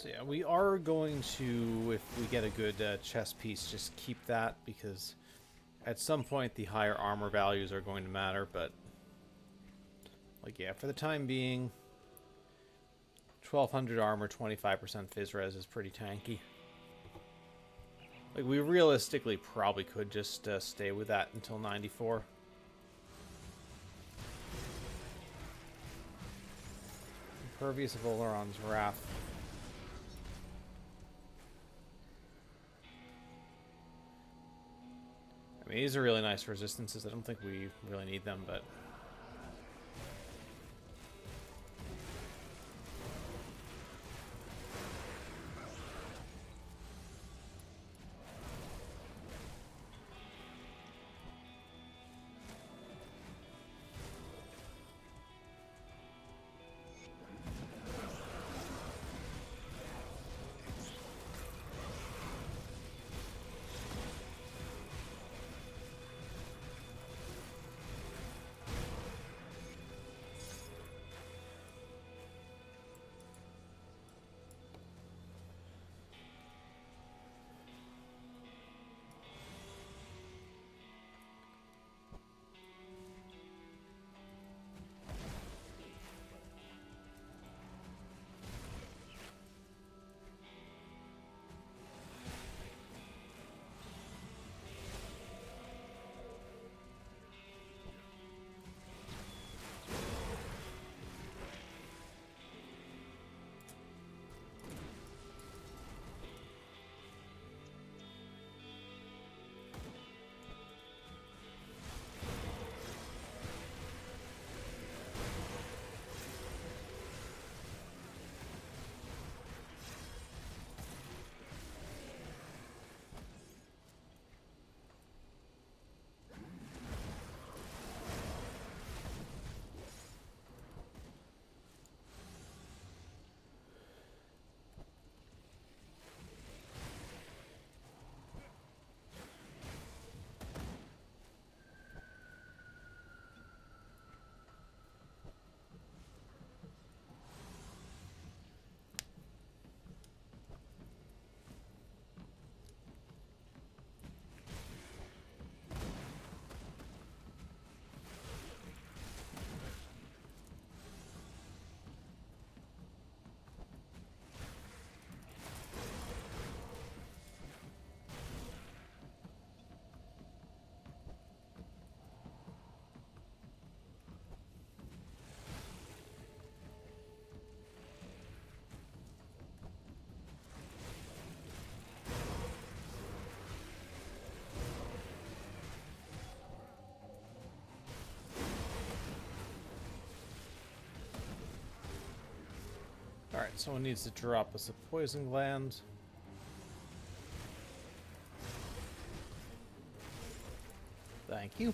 So yeah, we are going to, if we get a good chest piece, just keep that, because at some point the higher armor values are going to matter, but like, yeah, for the time being, 1200 armor, 25% phys res is pretty tanky. Like, we realistically probably could just stay with that until 94. Impervious of Oleron's Wrath. I mean, these are really nice resistances. I don't think we really need them, but... Alright, someone needs to drop us a poison gland. Thank you.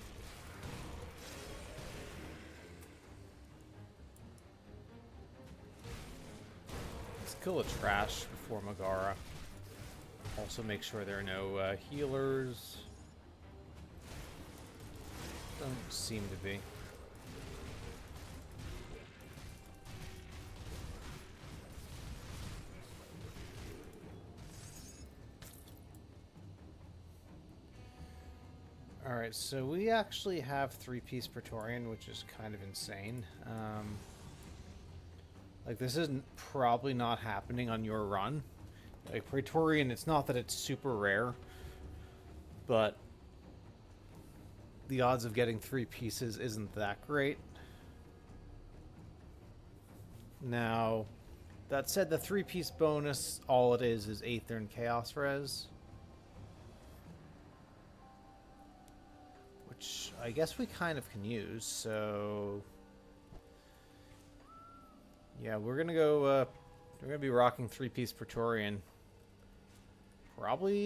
Let's kill the trash before Megara. Also make sure there are no healers. Don't seem to be. Alright, so we actually have 3-piece Praetorian, which is kind of insane. Like, this is probably not happening on your run. Like, Praetorian, it's not that it's super rare, but the odds of getting 3 pieces isn't that great. Now, that said, the 3-piece bonus, all it is Aether and Chaos Res. Which I guess we kind of can use, so... Yeah, we're gonna go, we're gonna be rocking 3-piece Praetorian. Probably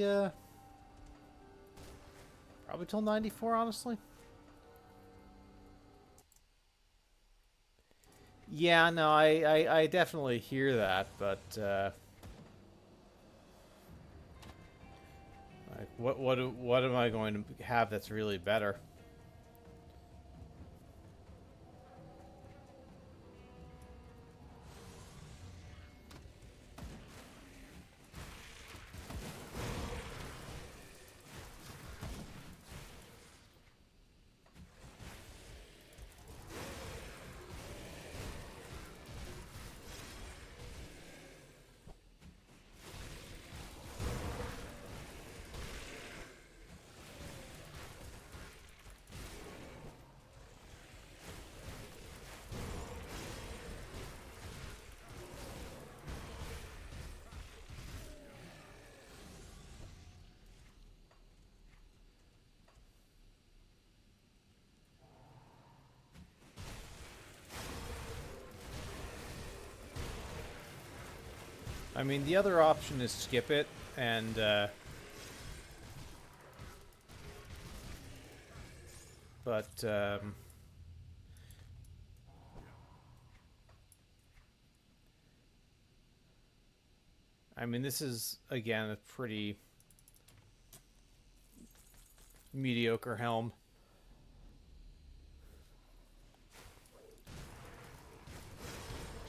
till 94, honestly. Yeah, no, I definitely hear that, but, like, what am I going to have that's really better? I mean, the other option is skip it and I mean, this is again a pretty mediocre helm.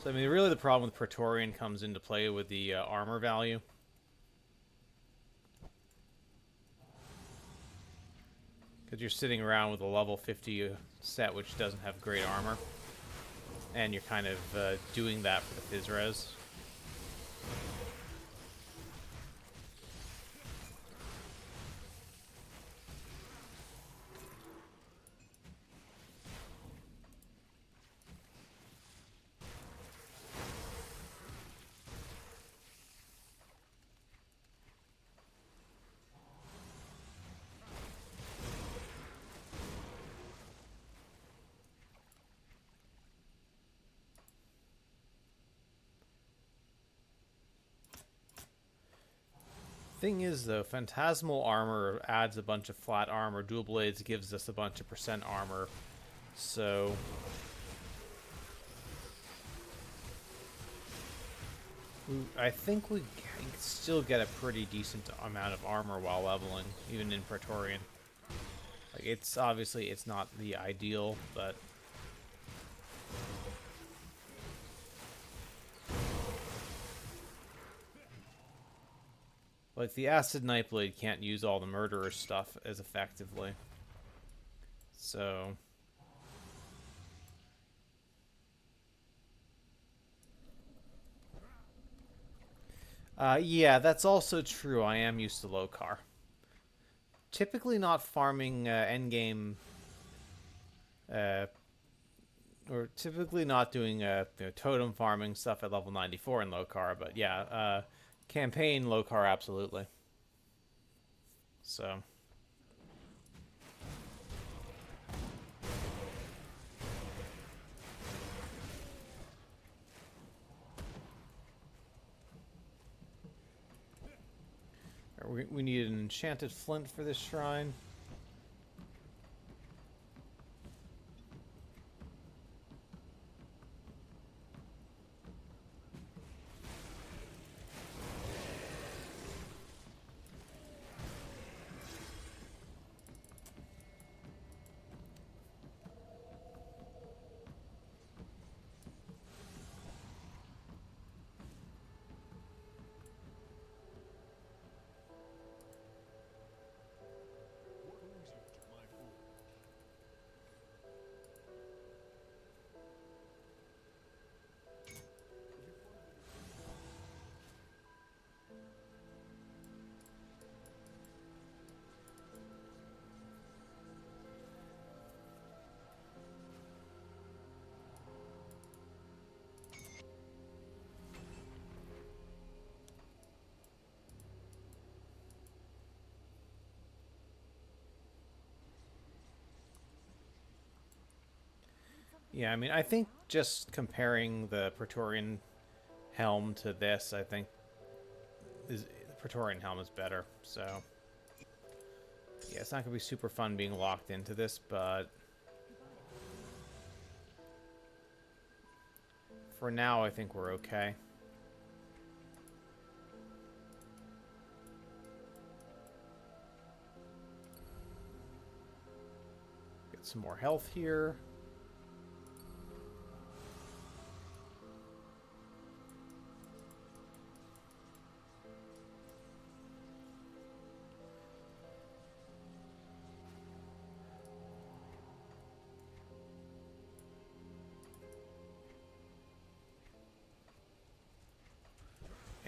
So I mean, really the problem with Praetorian comes into play with the armor value. Because you're sitting around with a level 50 set which doesn't have great armor. And you're kind of doing that for the phys res. Thing is, though, Phantasmal armor adds a bunch of flat armor. Dual Blades gives us a bunch of percent armor. So I think we can still get a pretty decent amount of armor while leveling, even in Praetorian. Like, it's obviously it's not the ideal, but like the Acid Nightblade can't use all the Murderer stuff as effectively. So yeah, that's also true. I am used to Lokar. Typically not farming endgame, or typically not doing totem farming stuff at level 94 in Lokar, but yeah, campaign Lokar absolutely. So we need an enchanted flint for this shrine. What brings you to my forge? Yeah, I mean, I think just comparing the Praetorian helm to this, I think the Praetorian helm is better. So yeah, it's not gonna be super fun being locked into this, but for now, I think we're okay. Get some more health here.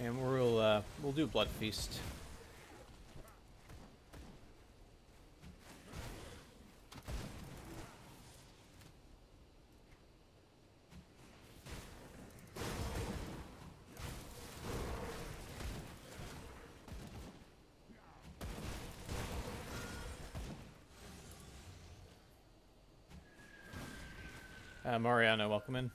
And we'll do Blood Feast. Mariano, welcome in.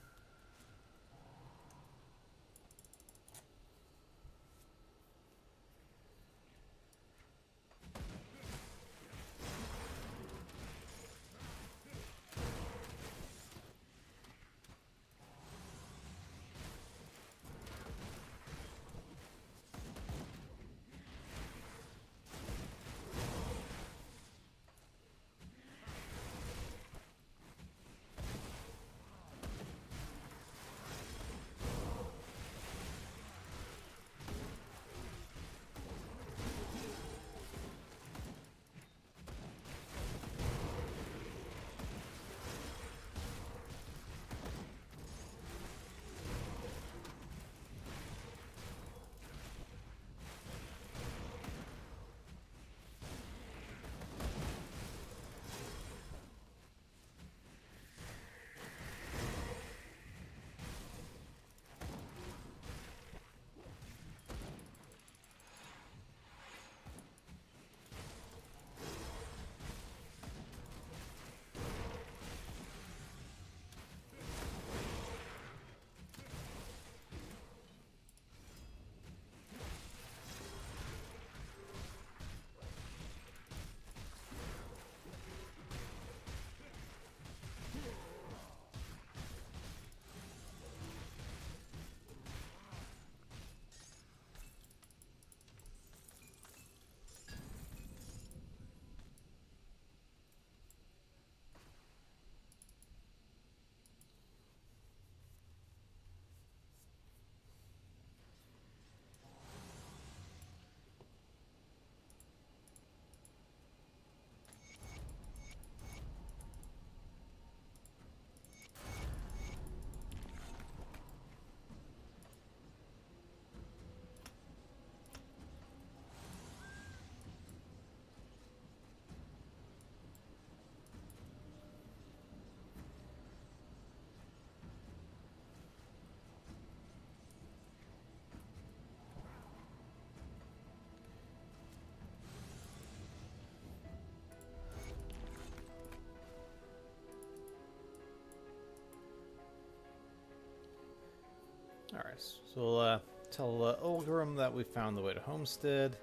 Alright, so we'll tell Ulgrim that we found the way to Homestead.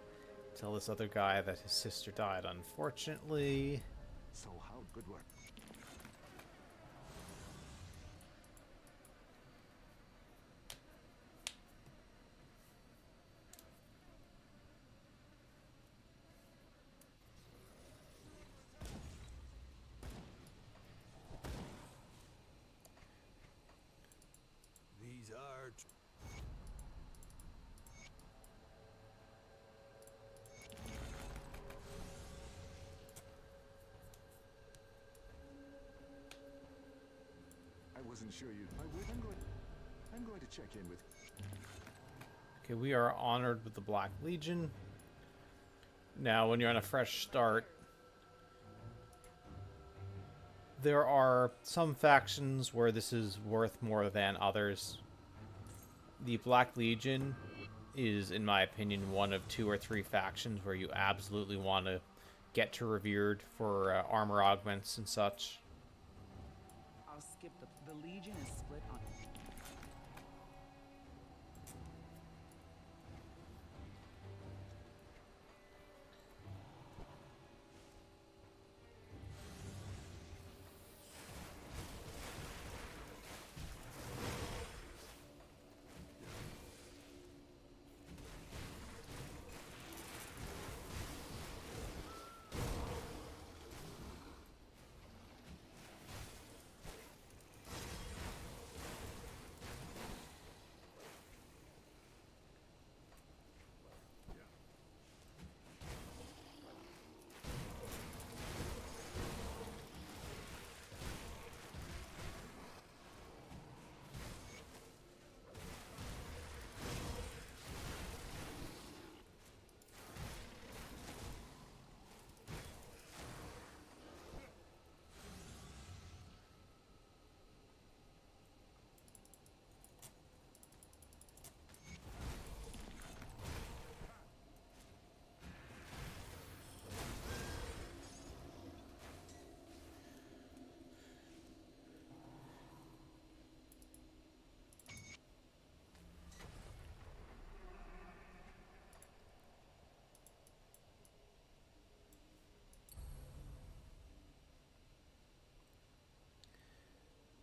Tell this other guy that his sister died, unfortunately. So how good work. These are... I wasn't sure you'd. I'm going to check in with. Okay, we are honored with the Black Legion. Now, when you're on a fresh start, there are some factions where this is worth more than others. The Black Legion is, in my opinion, one of 2 or 3 factions where you absolutely want to get to Revered for armor augments and such. I'll skip the Legion is split on.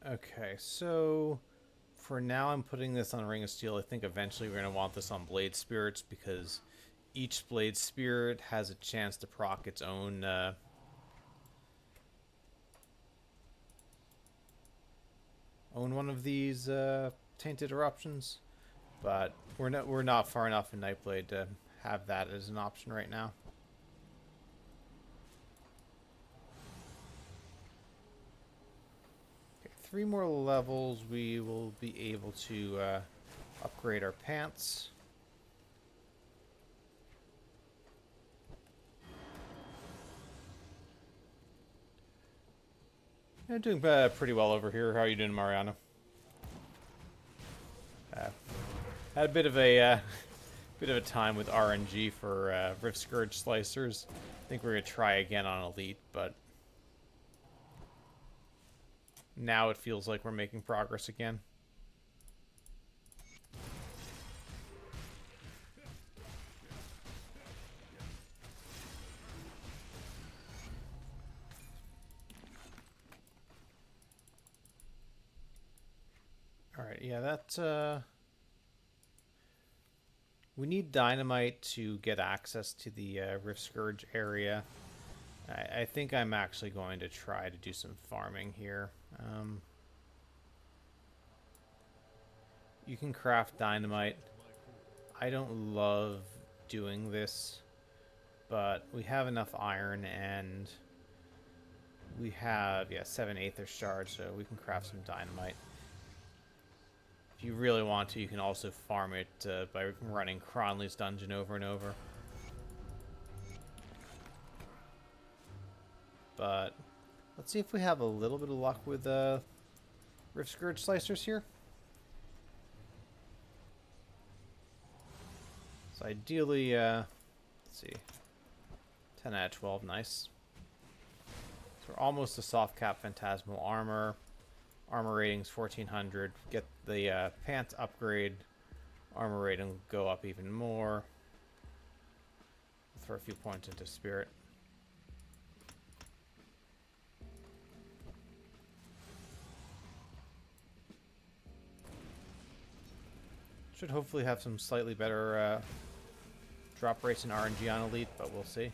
Okay, so for now I'm putting this on Ring of Steel. I think eventually we're going to want this on Blade Spirits because each Blade Spirit has a chance to proc its own own one of these Tainted Eruptions. But we're not far enough in Nightblade to have that as an option right now. Okay, 3 more levels, we will be able to upgrade our pants. Yeah, doing pretty well over here. How are you doing, Mariano? Had a bit of a time with RNG for Rift Scourge Slicers. I think we're gonna try again on Elite, but now it feels like we're making progress again. Alright, yeah, that, we need dynamite to get access to the Rift Scourge area. I think I'm actually going to try to do some farming here. You can craft dynamite. I don't love doing this, but we have enough iron and we have, yeah, 7 Aether Shards, so we can craft some dynamite. If you really want to, you can also farm it by running Cronley's dungeon over and over. But let's see if we have a little bit of luck with Rift Scourge Slicers here. So ideally, let's see, 10 out of 12, nice. So we're almost a soft cap Phantasmal Armor. Armor rating's 1400. the pants upgrade, armor rating will go up even more. Throw a few points into spirit. Should hopefully have some slightly better drop rates in RNG on Elite, but we'll see.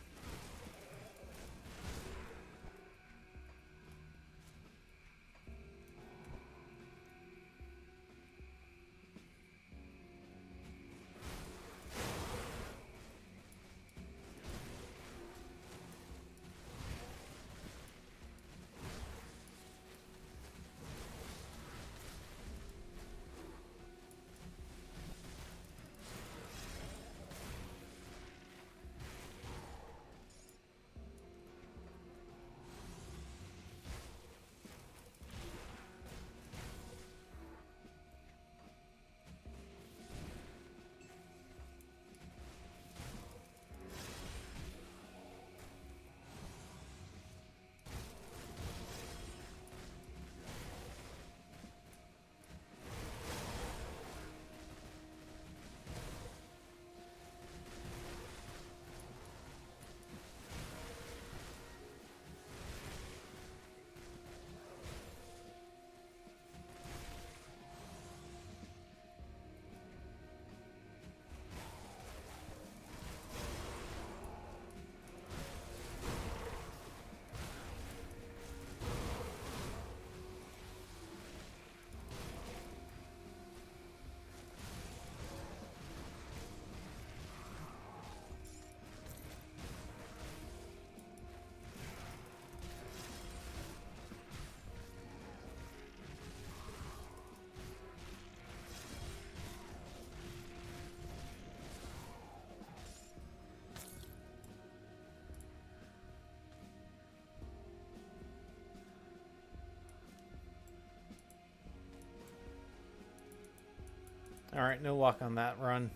Alright, no luck on that run.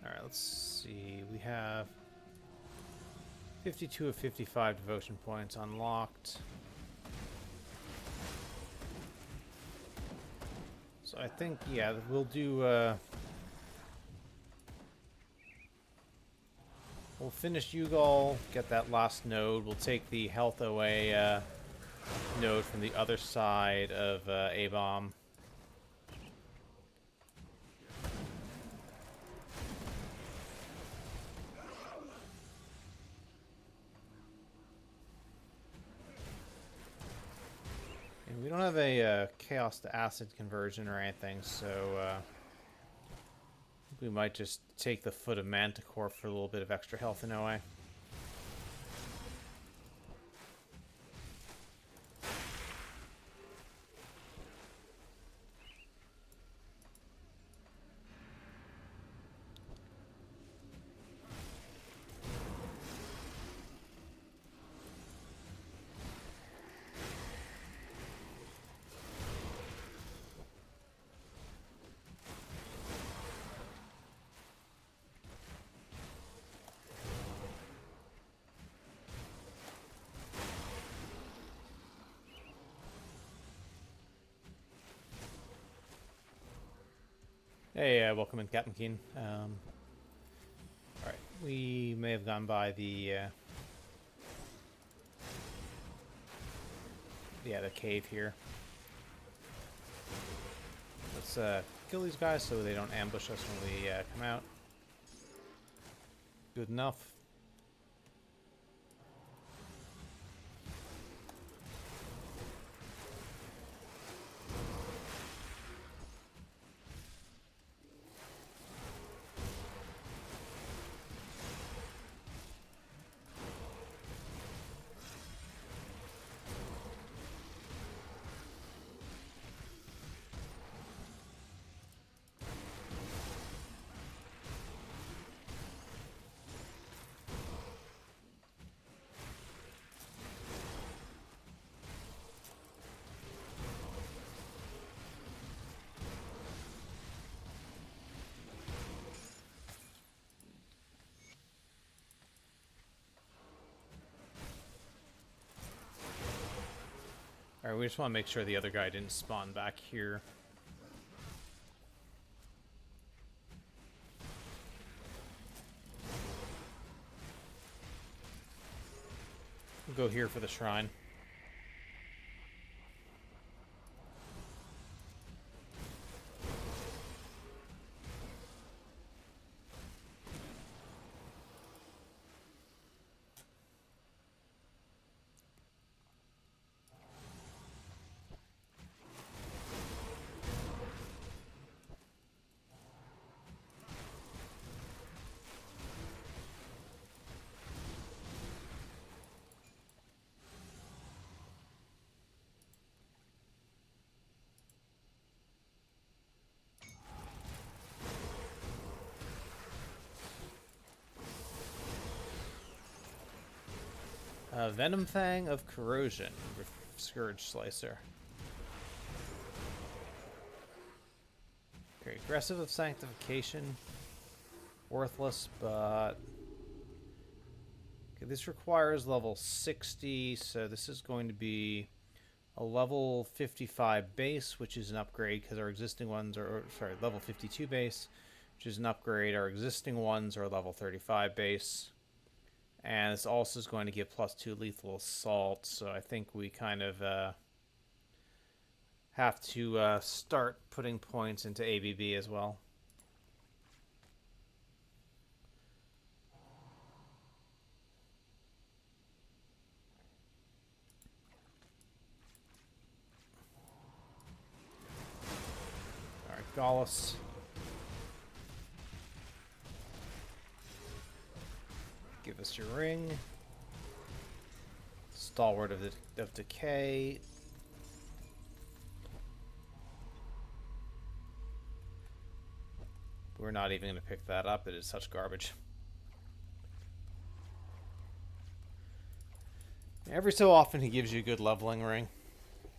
Alright, let's see. We have 52 of 55 devotion points unlocked. So I think, yeah, we'll do... we'll finish Ugal, get that last node. We'll take the health OA node from the other side of A-Bomb. And we don't have a Chaos to Acid conversion or anything, so we might just take the Foot of Manticore for a little bit of extra health in OA. Hey, welcome in, Captain Keen. Alright, we may have gone by the cave here. Let's kill these guys so they don't ambush us when we come out. Good enough. Alright, we just want to make sure the other guy didn't spawn back here. We'll go here for the shrine. Venom Fang of Corrosion, Scourge Slicer. Okay, Aggressive of Sanctification. Worthless, but... Okay, this requires level 60, so this is going to be a level 55 base, which is an upgrade because our existing ones are... Sorry, level 52 base, which is an upgrade. Our existing ones are level 35 base. And this also is going to give +2 lethal assault, so I think we kind of have to start putting points into ABB as well. Alright, Gallus. Give us your ring. Stalwart of Decay. We're not even going to pick that up. It is such garbage. Every so often he gives you a good leveling ring.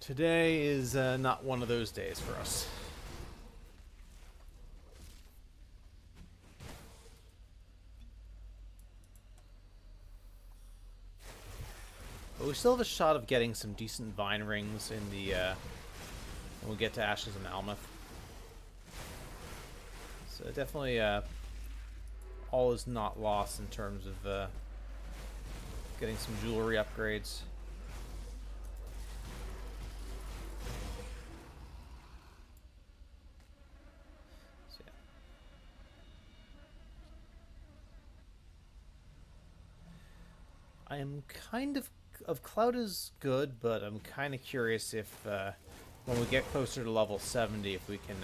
Today is not one of those days for us. But we still have a shot of getting some decent vine rings in the when we get to Ashes of Malmoth. So definitely all is not lost in terms of getting some jewelry upgrades. So, yeah. I am kind of Cloud is good, but I'm kind of curious if when we get closer to level 70, if we can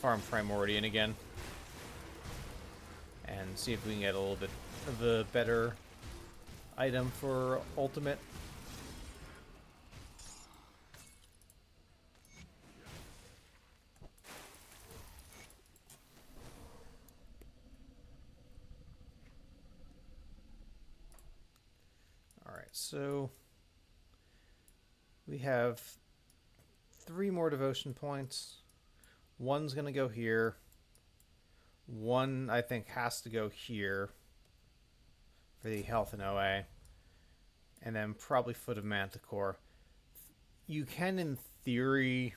farm Primordian again and see if we can get a little bit of a better item for ultimate. Alright, so we have 3 more devotion points. One's going to go here. One, I think, has to go here for the health and OA. And then probably Foot of Manticore. You can, in theory,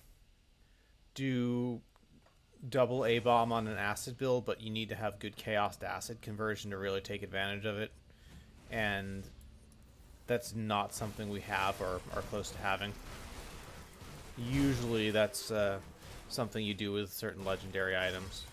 do double A-bomb on an acid build, but you need to have good chaos to acid conversion to really take advantage of it. And that's not something we have or are close to having. Usually that's something you do with certain legendary items.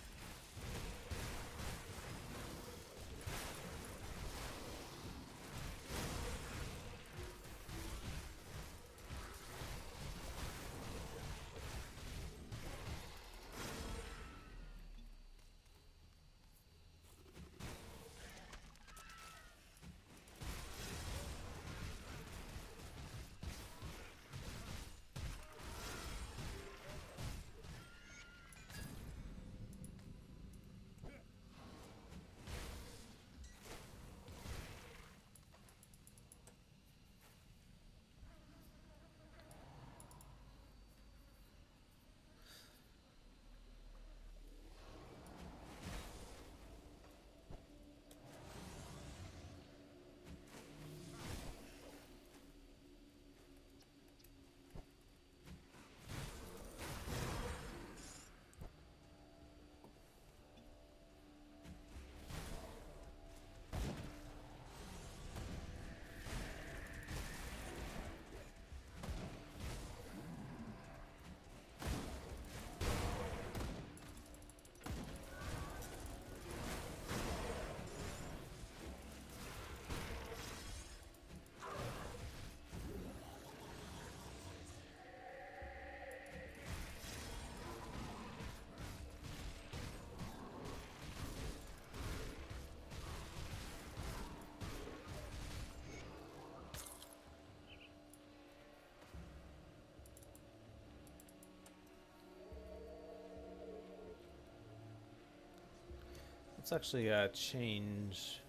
Let's actually change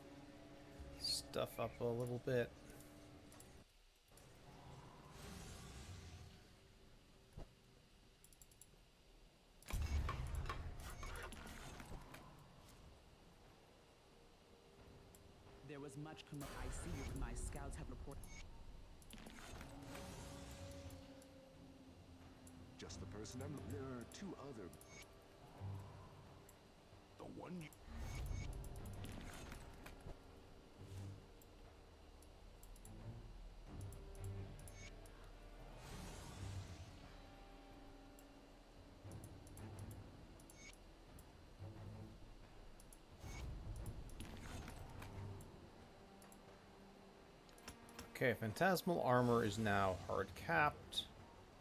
stuff up a little bit. There was much I see you. My scouts have reported. Just the person I'm. There are two other. The one you... Okay, Phantasmal Armor is now hard capped.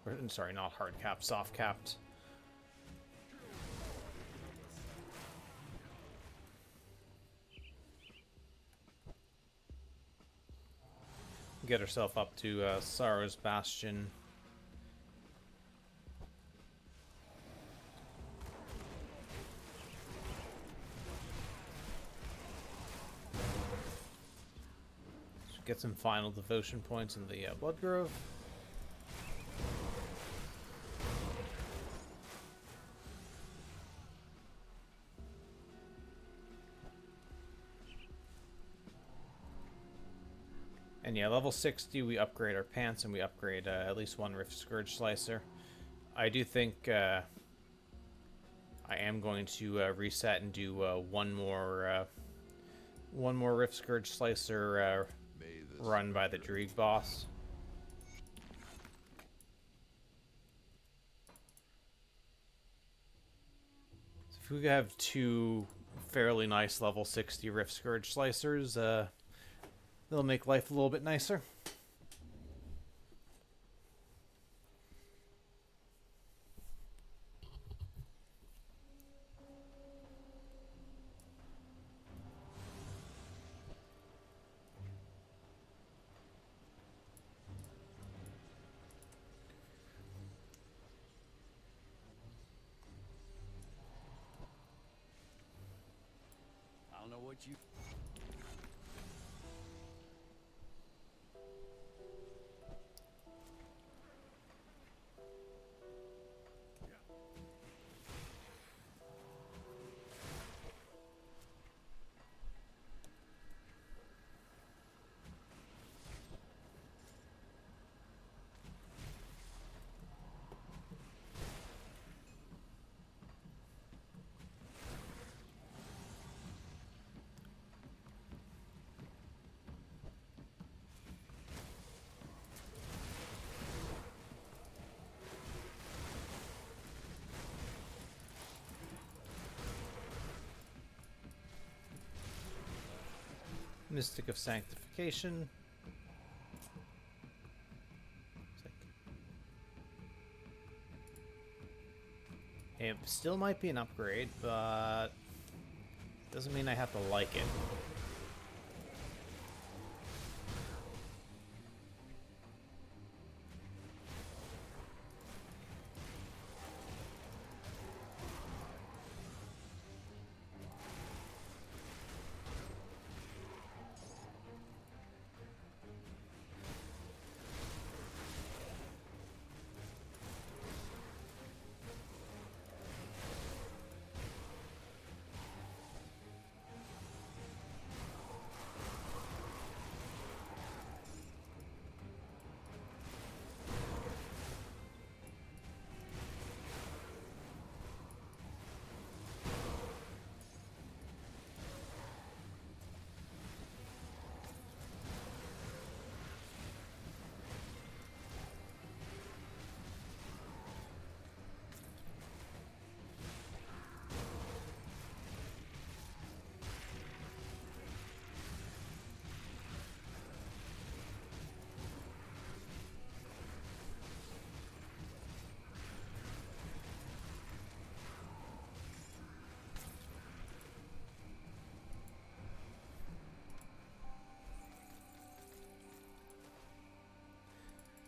Or, sorry, not hard capped, soft capped. Get herself up to Sorrow's Bastion. Get some final devotion points in the Blood Grove. And yeah, level 60, we upgrade our pants and we upgrade at least one Rift Scourge Slicer. I do think I am going to reset and do one more Rift Scourge Slicer run by the Dreeg boss. So if we could have two fairly nice level 60 Rift Scourge Slicers, they'll make life a little bit nicer. I don't know what you... Mystic of Sanctification. It still might be an upgrade, but doesn't mean I have to like it.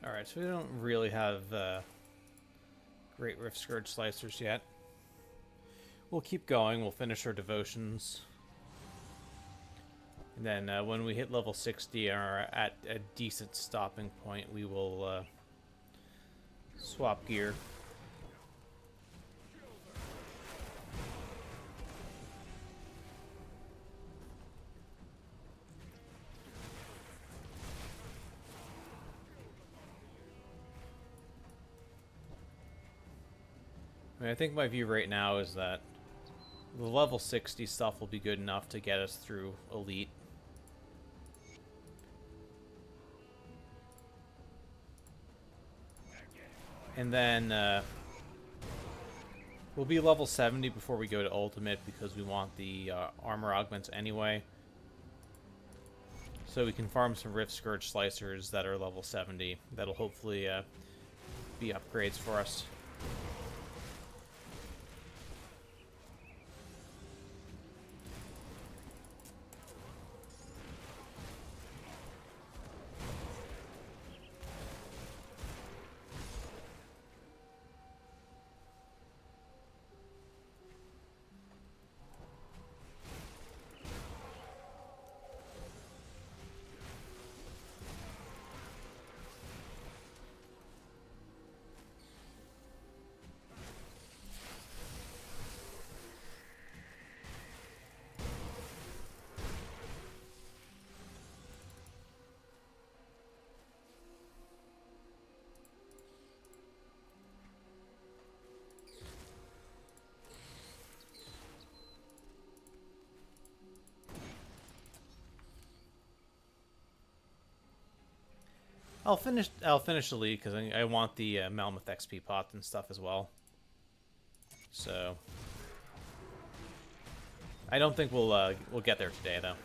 Alright, so we don't really have great Rift Scourge Slicers yet. We'll keep going, we'll finish our devotions. And then when we hit level 60 and are at a decent stopping point, we will swap gear. I mean, I think my view right now is that the level 60 stuff will be good enough to get us through Elite. And then we'll be level 70 before we go to Ultimate because we want the armor augments anyway. So we can farm some Rift Scourge Slicers that are level 70. That'll hopefully be upgrades for us. I'll finish the league because I want the Melmoth XP pot and stuff as well. So I don't think we'll get there today though.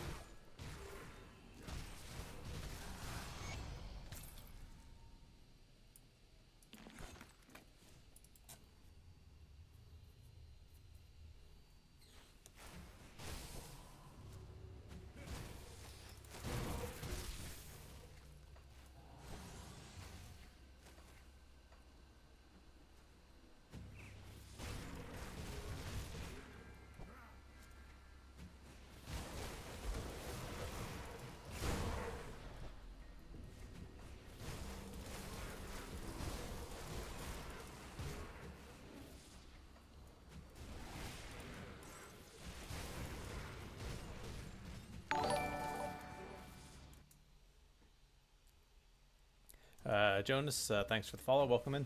Jonas, thanks for the follow. Welcome in.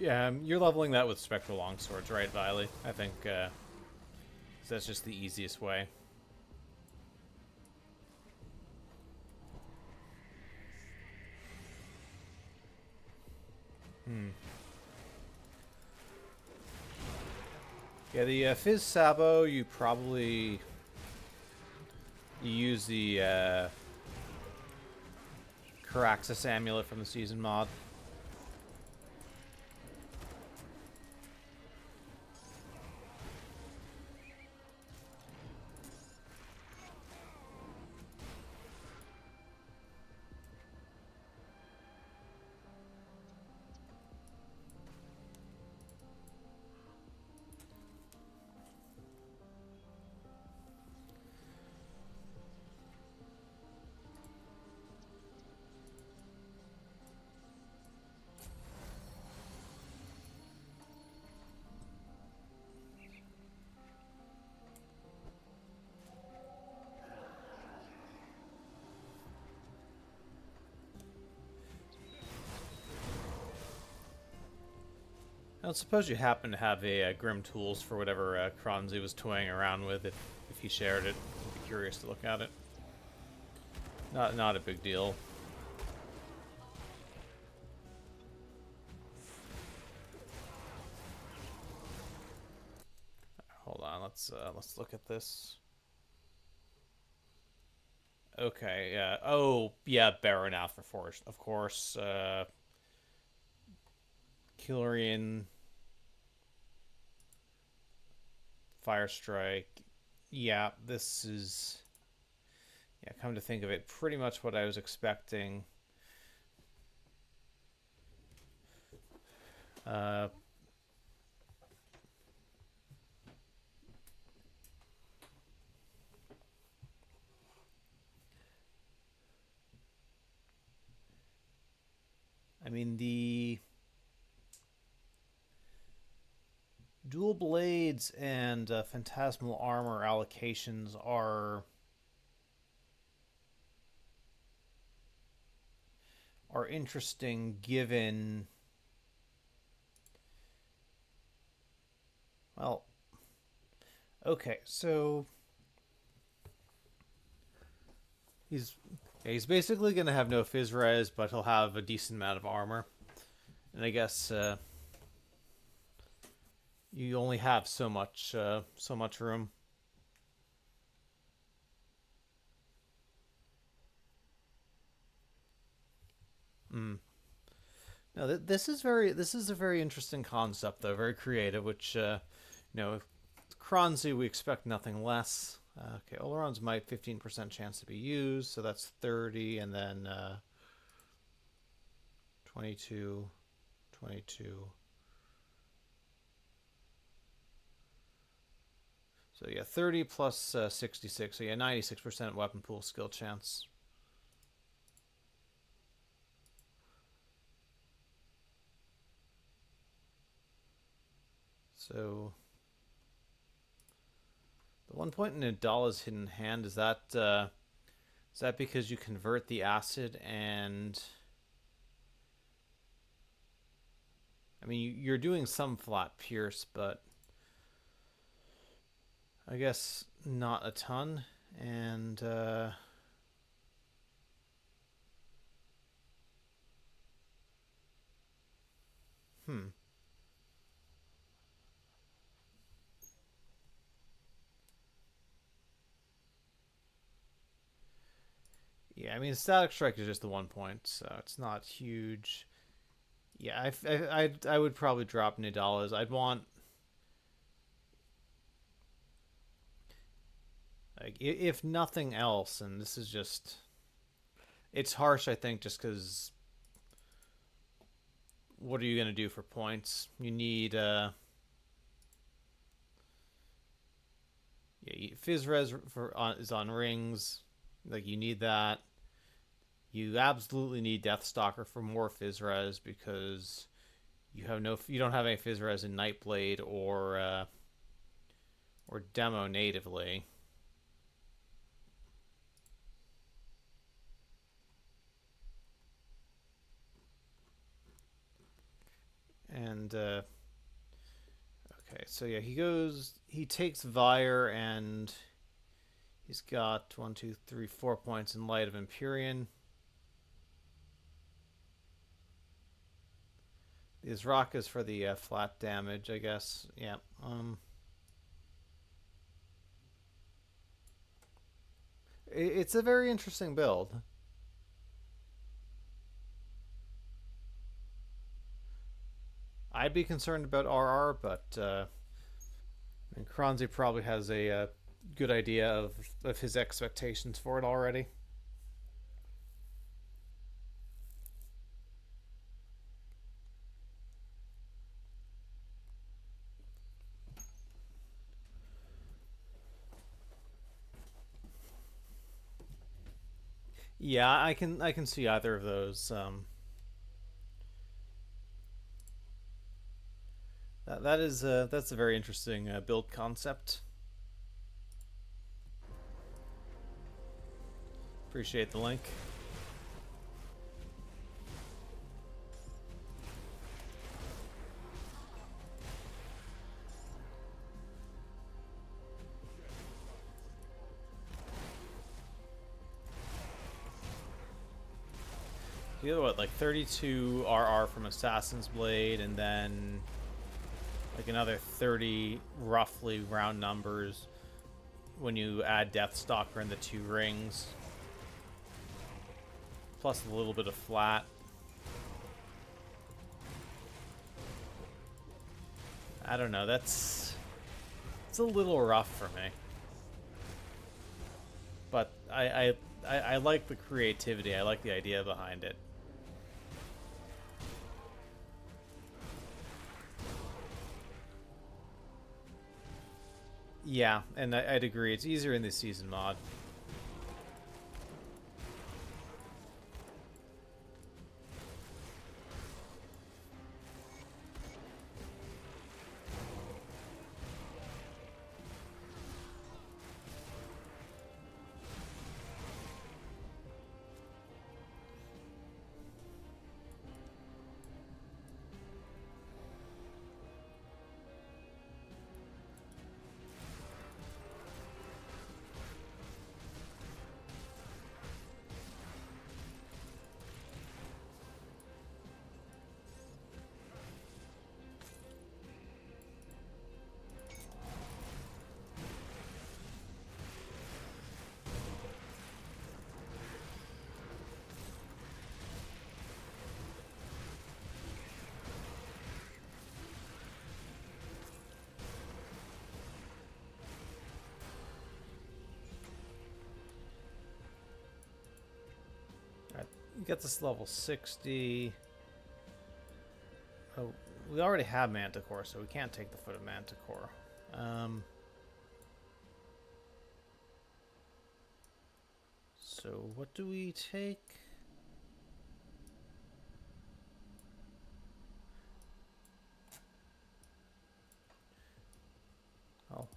Yeah, you're leveling that with Spectral Longswords, right, Viley? I think that's just the easiest way. Yeah, the Fizz Sabo, you probably use the Caraxus Amulet from the Season mod. I don't suppose you happen to have a Grim Tools for whatever Kronzi was toying around with. If he shared it, I'd be curious to look at it. Not a big deal. Hold on, let's look at this. Okay, yeah. Oh, yeah, Baron Forge, of course. Killorian, Firestrike. Yeah, this is... Yeah, come to think of it, pretty much what I was expecting. I mean, the dual blades and phantasmal armor allocations are interesting given, well, okay, so he's basically going to have no Fizz Res, but he'll have a decent amount of armor. And I guess you only have so much room. No, this is a very interesting concept, though, very creative. Which Kronzi, we expect nothing less. Okay, Oleron's might 15% chance to be used, so that's 30, and then 22, 22. So yeah, 30 plus 66, so yeah, 96% weapon pool skill chance. So the 1 point in Adala's hidden hand, is that because you convert the acid and... I mean, you're doing some flat pierce, but I guess not a ton. And yeah, I mean, Static Strike is just the 1 point, so it's not huge. Yeah, I would probably drop Nidala's. I'd want... Like, if nothing else, and this is just... It's harsh, I think, just because... What are you going to do for points? You need... Yeah, Fizz Res is on rings. Like, you need that. You absolutely need Deathstalker for more Fizz Res because you don't have any Fizz Res in Nightblade or Demo natively. And and okay, so yeah, he takes Vire, and he's got 1, 2, 3, 4 points in Light of Empyrean. These rock is for the flat damage, I guess. Yeah. It's a very interesting build. I'd be concerned about RR, but I mean, Kronzi probably has a good idea of his expectations for it already. Yeah, I can see either of those. That's a very interesting build concept. Appreciate the link. You know what, like 32 RR from Assassin's Blade, and then like another 30, roughly round numbers, when you add Deathstalker in the 2 rings, plus a little bit of flat. I don't know. It's a little rough for me, but I like the creativity. I like the idea behind it. Yeah, and I'd agree. It's easier in the season mod. Get this level 60. Oh, we already have Manticore, so we can't take the Foot of Manticore. So what do we take?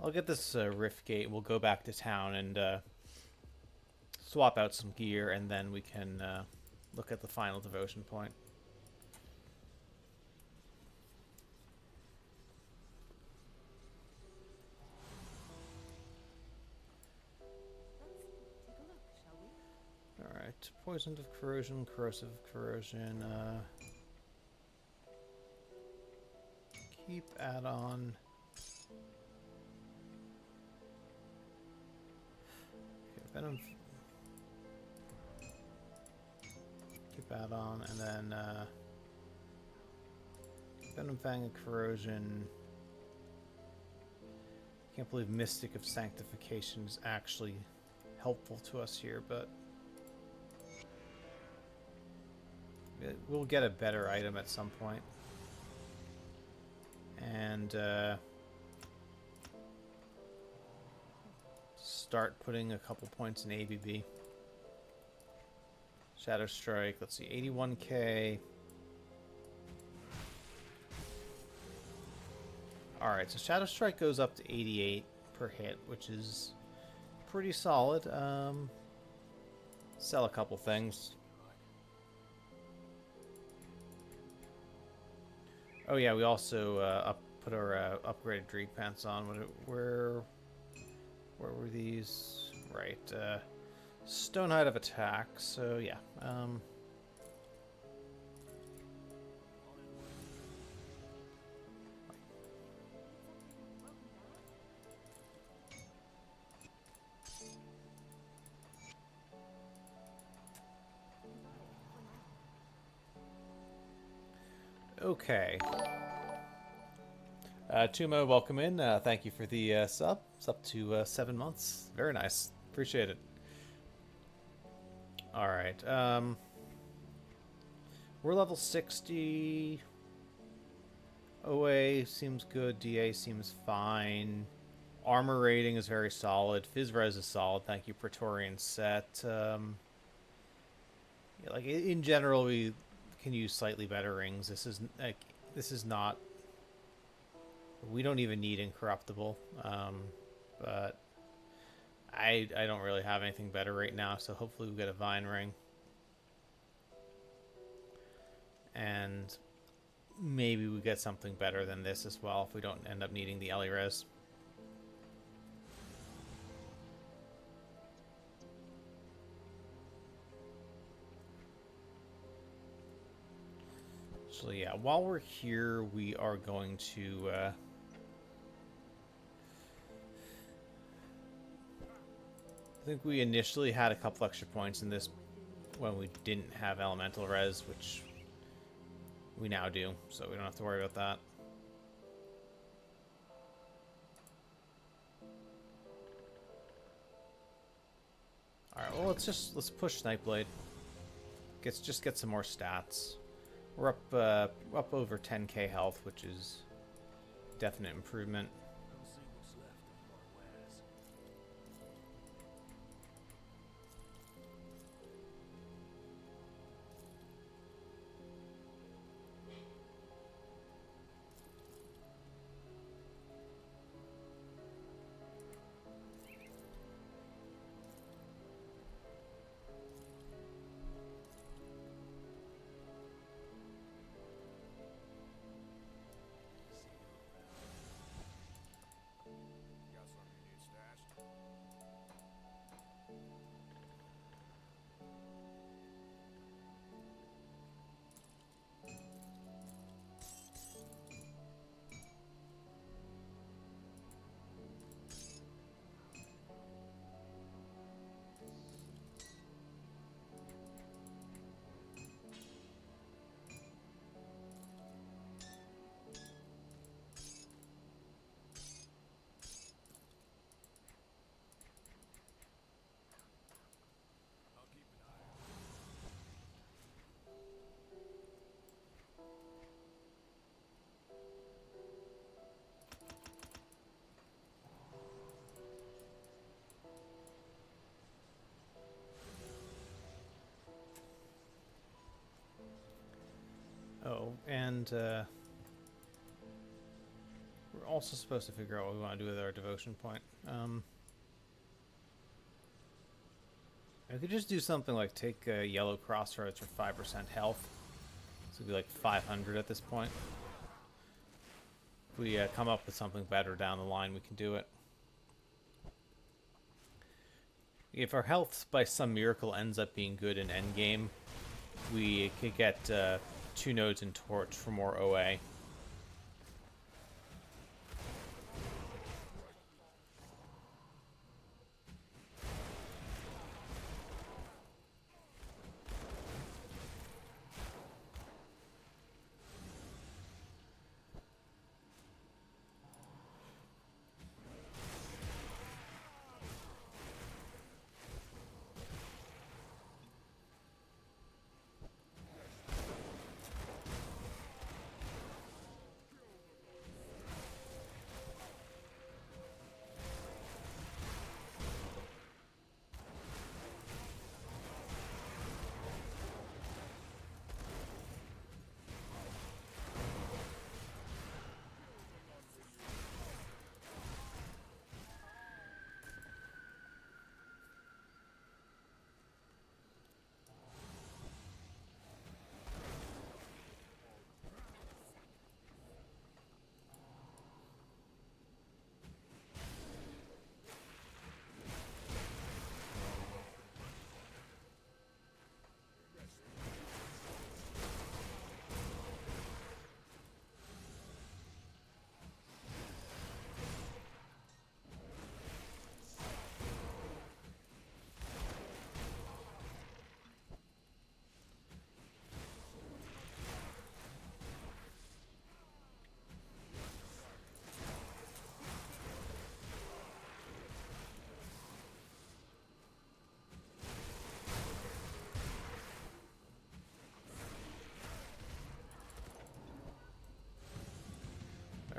I'll get this Rift Gate. We'll go back to town and swap out some gear, and then we can look at the final devotion point. Let's take a look, shall we? Alright, Poisoned of Corrosion, Corrosive of Corrosion, keep add-on. Okay, Venom. Keep add-on, and then Venom Fang of Corrosion. Can't believe Mystic of Sanctification is actually helpful to us here, but we'll get a better item at some point. And start putting a couple points in ABB. Shadow Strike, let's see, 81k. Alright, so Shadow Strike goes up to 88 per hit, which is pretty solid. Sell a couple things. Oh yeah, we also put our upgraded Dreek pants on. Where were these? Right. Stone Height of Attack. So yeah. Okay. Tumo, welcome in. Thank you for the sub. It's up to 7 months. Very nice. Appreciate it. All right. We're level 60. OA seems good. DA seems fine. Armor rating is very solid. Phys res is solid. Thank you, Praetorian set. Yeah, like in general, we can use slightly better rings. This is not. We don't even need Incorruptible, but I don't really have anything better right now. So hopefully we get a Vine ring, and maybe we get something better than this as well if we don't end up needing the Elirez. So yeah, while we're here, we are going to I think we initially had a couple extra points in this when we didn't have elemental res, which we now do, so we don't have to worry about that. Alright, well let's push Nightblade. Just get some more stats. We're up over 10k health, which is definite improvement. We'll see what's left of Marquez. Got something you need stashed? I'll keep an eye out. Oh, and we're also supposed to figure out what we want to do with our devotion point. I could just do something like take Yellow Crossroads for 5% health. So it'd be like 500 at this point. If we come up with something better down the line, we can do it. If our health by some miracle ends up being good in endgame, we could get 2 nodes in Torch for more OA.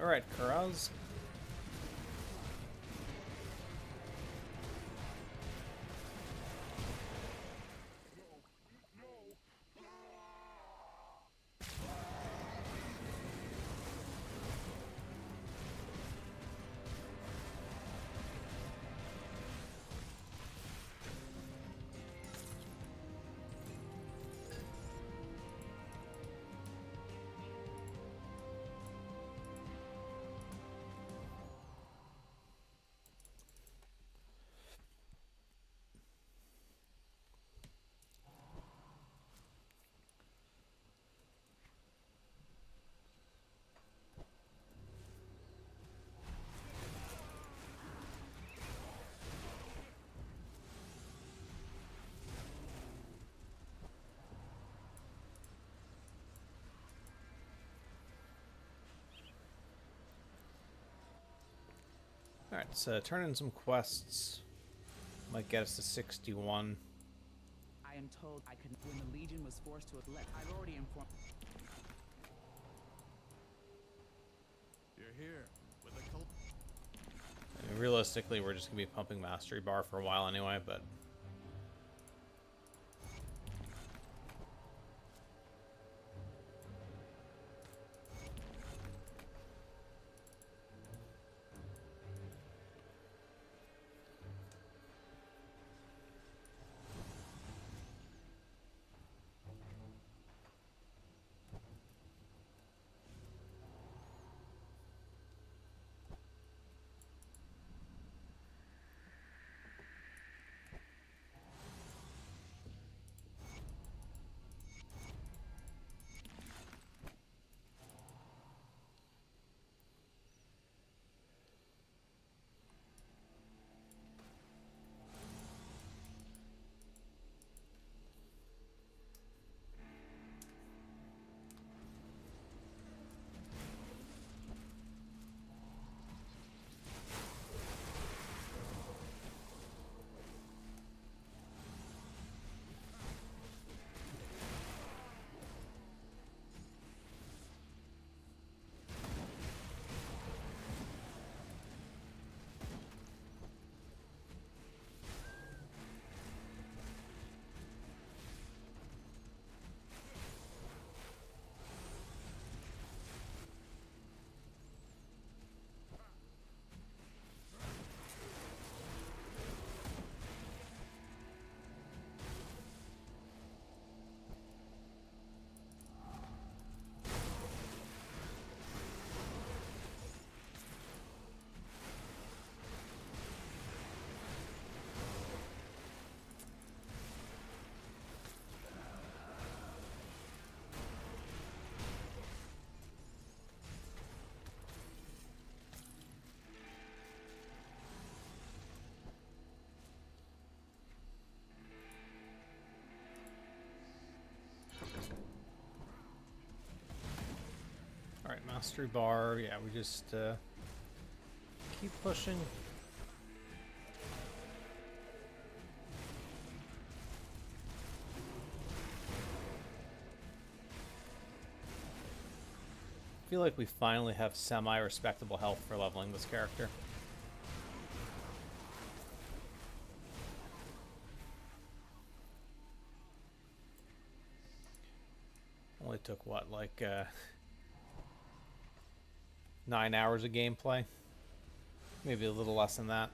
Alright, Karaz. Alright, so turn in some quests. Might get us to 61. I am told I could when the Legion was forced to elect. I've already informed. You're here with a cult. I mean, realistically, we're just going to be pumping Mastery Bar for a while anyway, but... Alright, Mastery Bar. Yeah, we just keep pushing. I feel like we finally have semi-respectable health for leveling this character. Only took what, like 9 hours of gameplay? Maybe a little less than that.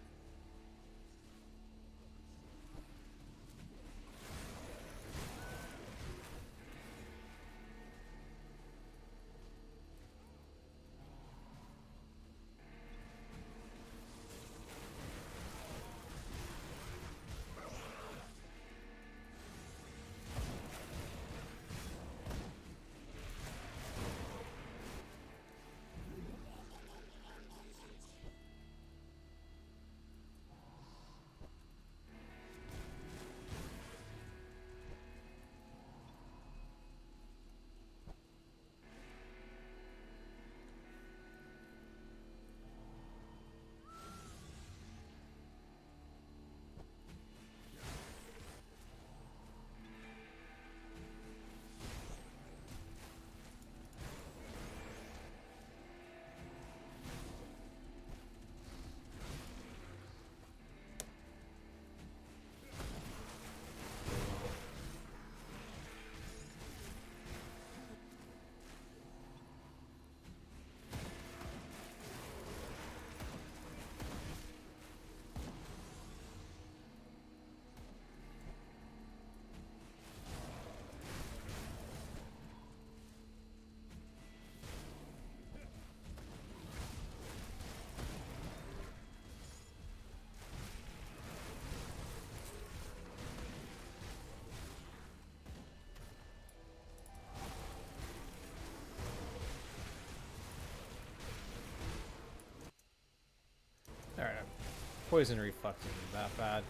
Poison reflux isn't that bad.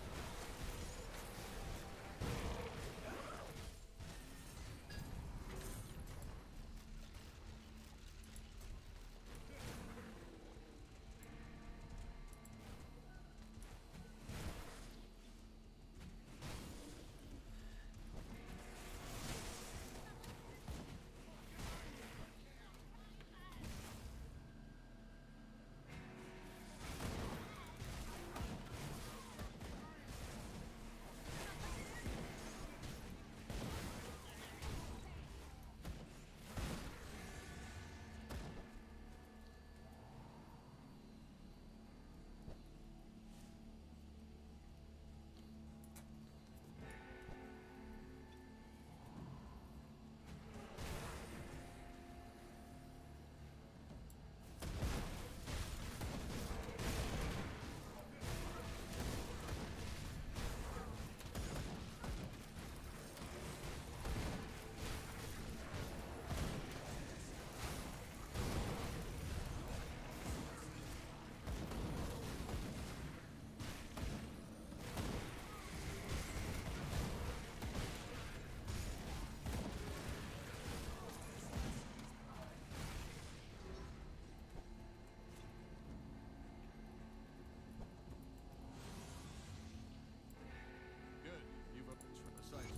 Good. You've up precisely.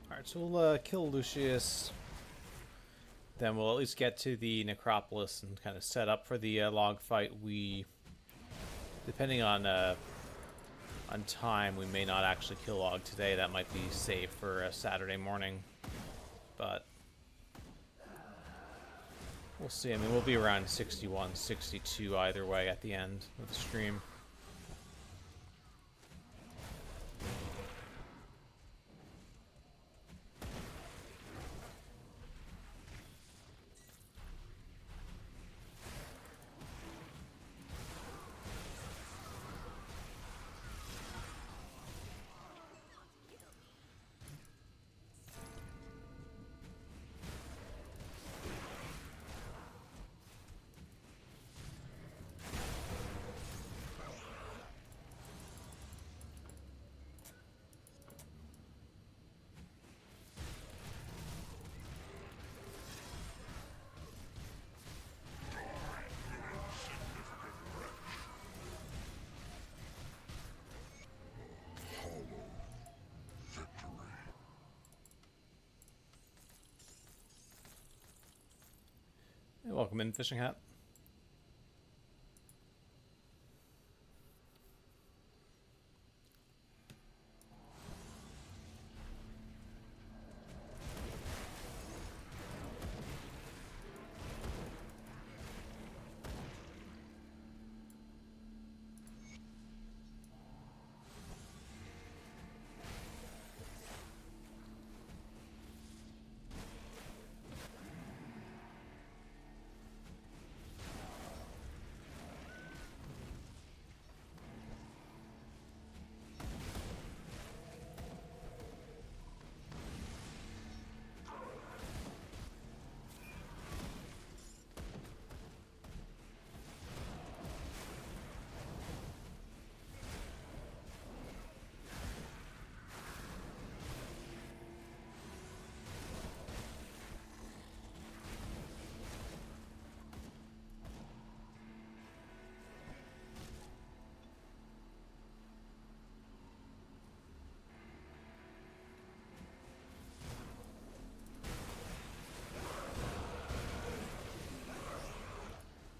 Alright, so we'll kill Lucius. Then we'll at least get to the necropolis and kind of set up for the log fight. Depending on time, we may not actually kill log today. That might be saved for a Saturday morning, but we'll see. I mean, we'll be around 61, 62 either way at the end of the stream. Hey, welcome in, Fishing Hat.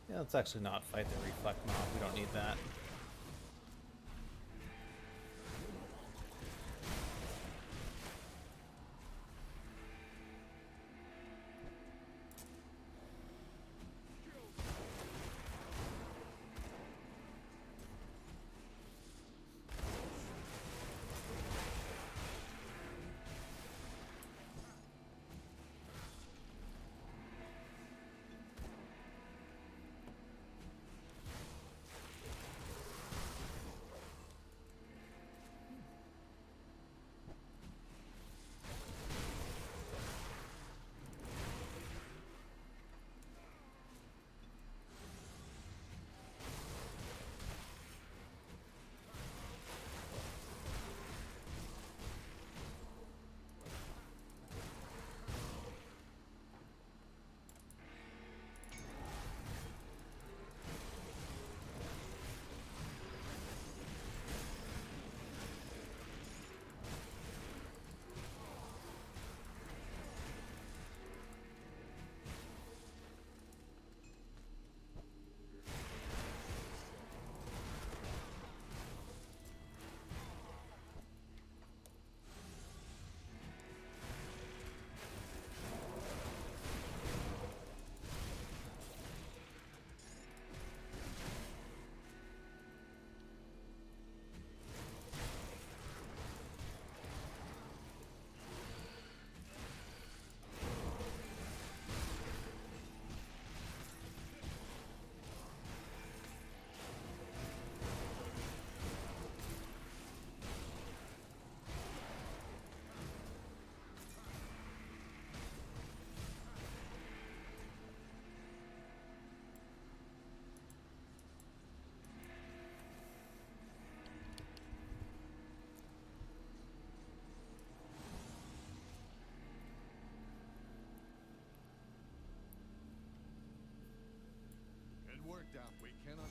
Yeah, let's actually not fight the reflect mob. We don't need that. worked out. We cannot.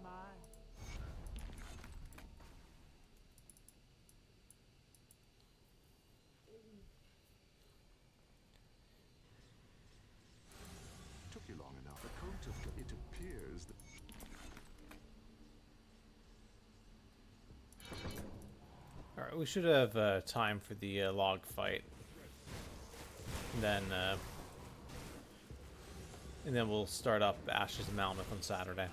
My. Took you long enough. The coat of it appears that. All right, we should have time for the log fight. And then we'll start up Ashes of Malmouth on Saturday.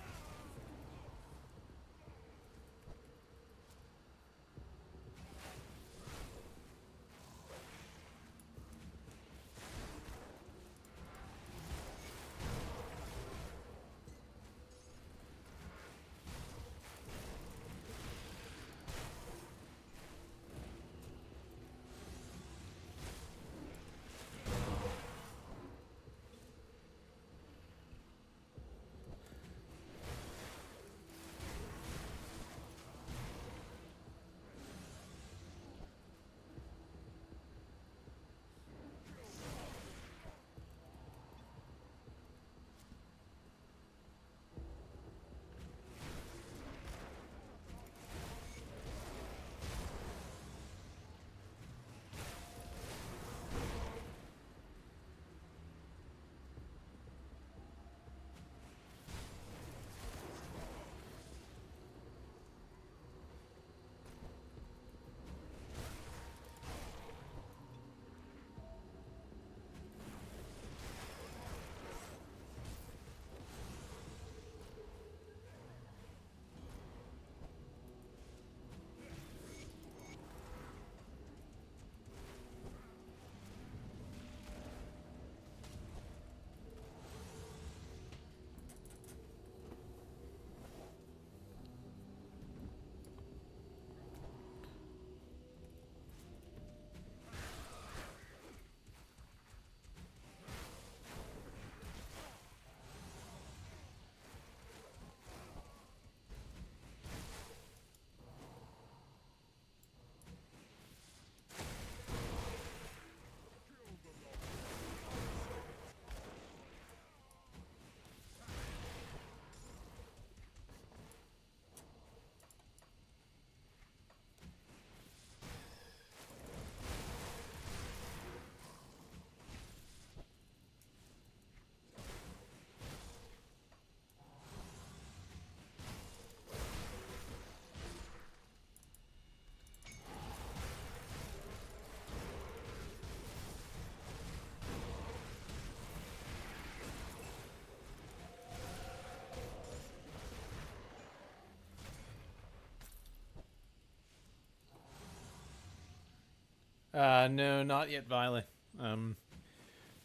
No, not yet, Violet.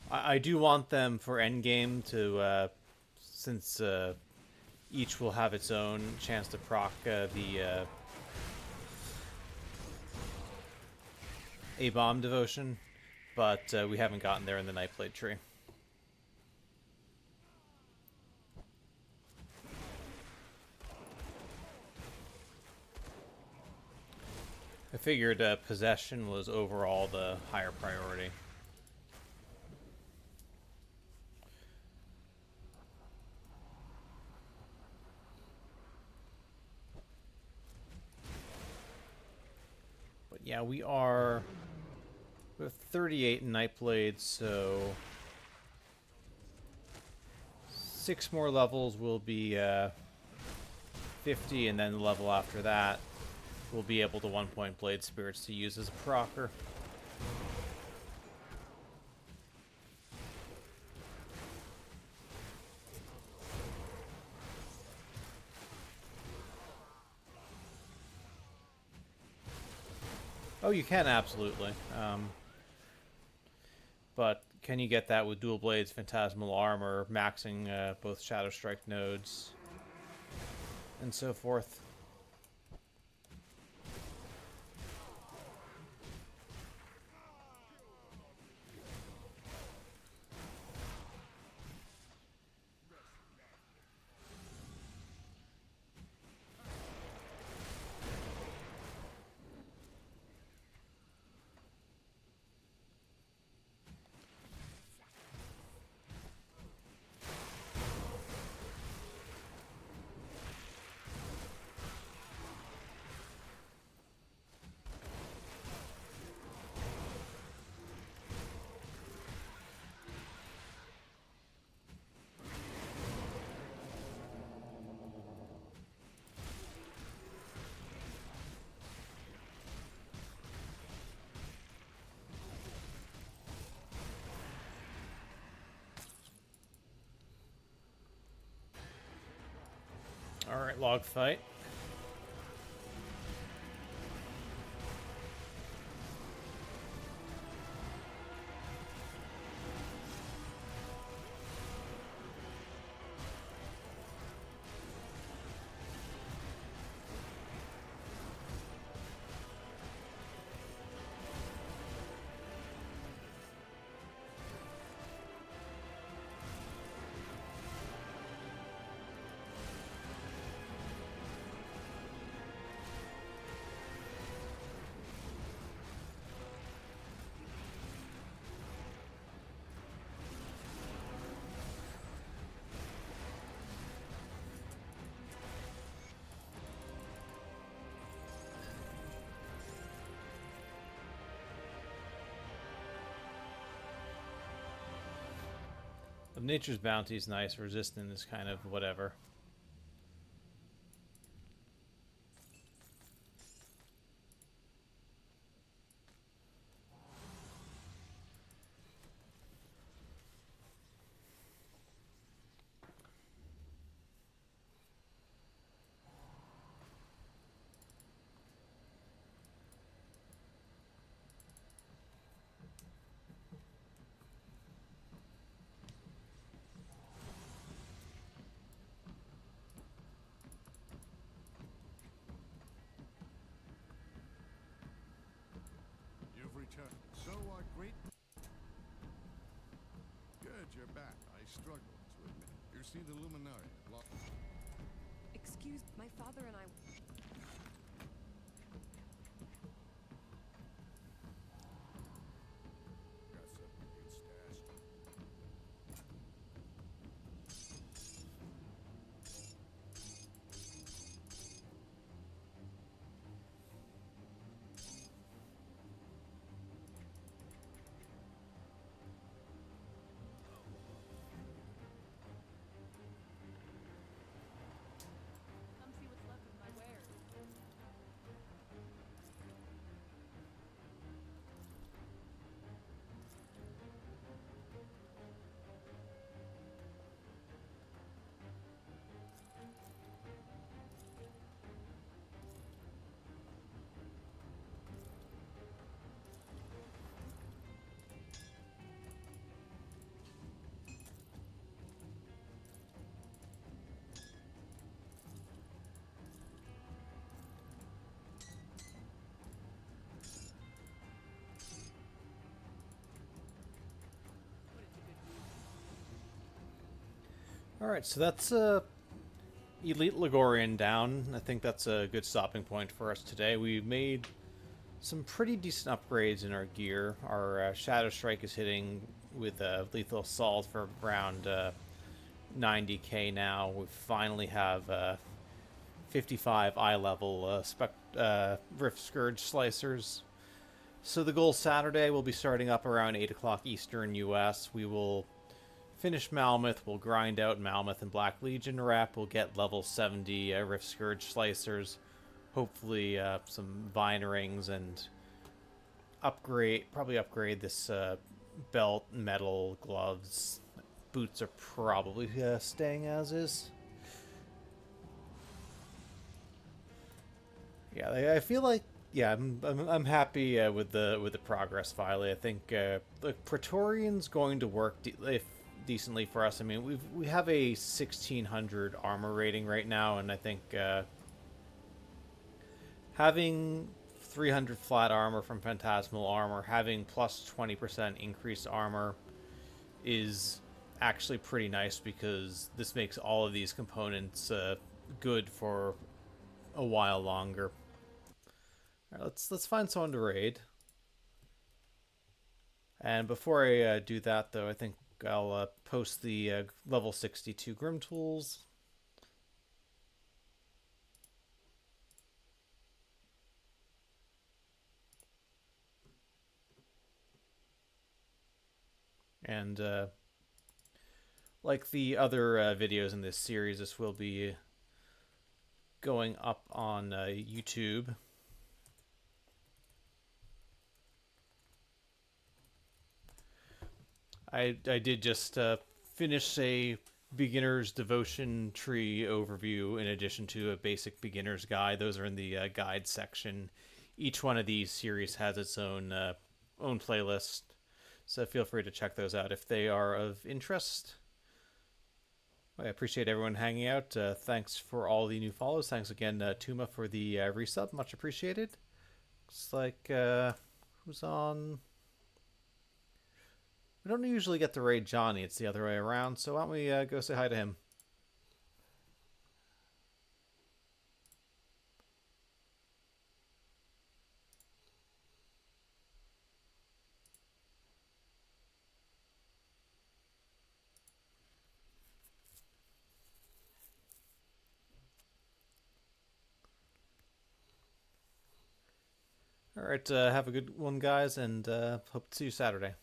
I do want them for endgame to, since each will have its own chance to proc the A-bomb devotion, but we haven't gotten there in the Nightblade tree. I figured possession was overall the higher priority. But yeah, we have 38 in Nightblade, so 6 more levels will be 50, and then the level after that we'll be able to 1-point Blade Spirits to use as a procer. Oh, you can, absolutely. But can you get that with Dual Blades, Phantasmal Armor, maxing both Shadow Strike nodes, and so forth? Alright, log fight. Nature's Bounty is nice. Resistant is kind of whatever. You've returned. So our great... Good, you're back. I struggle to admit. You see the Luminaria. Excuse my father and I. Got something good stashed. Come see what's left of my wares. Put it to good use. Alright, so that's Elite Ligorian down. I think that's a good stopping point for us today. We made some pretty decent upgrades in our gear. Our Shadow Strike is hitting with Lethal Assault for around 90k now. We finally have 55 eye level Rift Scourge Slicers. So the goal Saturday will be starting up around 8 o'clock Eastern US. We will finish Malmoth, we'll grind out Malmoth and Black Legion rep, we'll get level 70 Rift Scourge Slicers, hopefully some Vine Rings, and probably upgrade this belt, metal, gloves. Boots are probably staying as is. Yeah, I feel like, yeah, I'm happy with the progress finally. I think the Praetorian's going to work decently for us. I mean, we have a 1600 armor rating right now, and I think having 300 flat armor from Phantasmal Armor, having plus 20% increased armor is actually pretty nice, because this makes all of these components good for a while longer. All right, let's find someone to raid. And before I do that, though, I think I'll post the level 62 Grim Tools. And like the other videos in this series, this will be going up on YouTube. I did just finish a beginner's devotion tree overview in addition to a basic beginner's guide. Those are in the guide section. Each one of these series has its own playlist, so feel free to check those out if they are of interest. I appreciate everyone hanging out. Thanks for all the new follows. Thanks again, Tuma, for the resub. Much appreciated. Looks like, who's on? We don't usually get to raid Johnny. It's the other way around. So why don't we go say hi to him? All right, have a good one, guys, and hope to see you Saturday.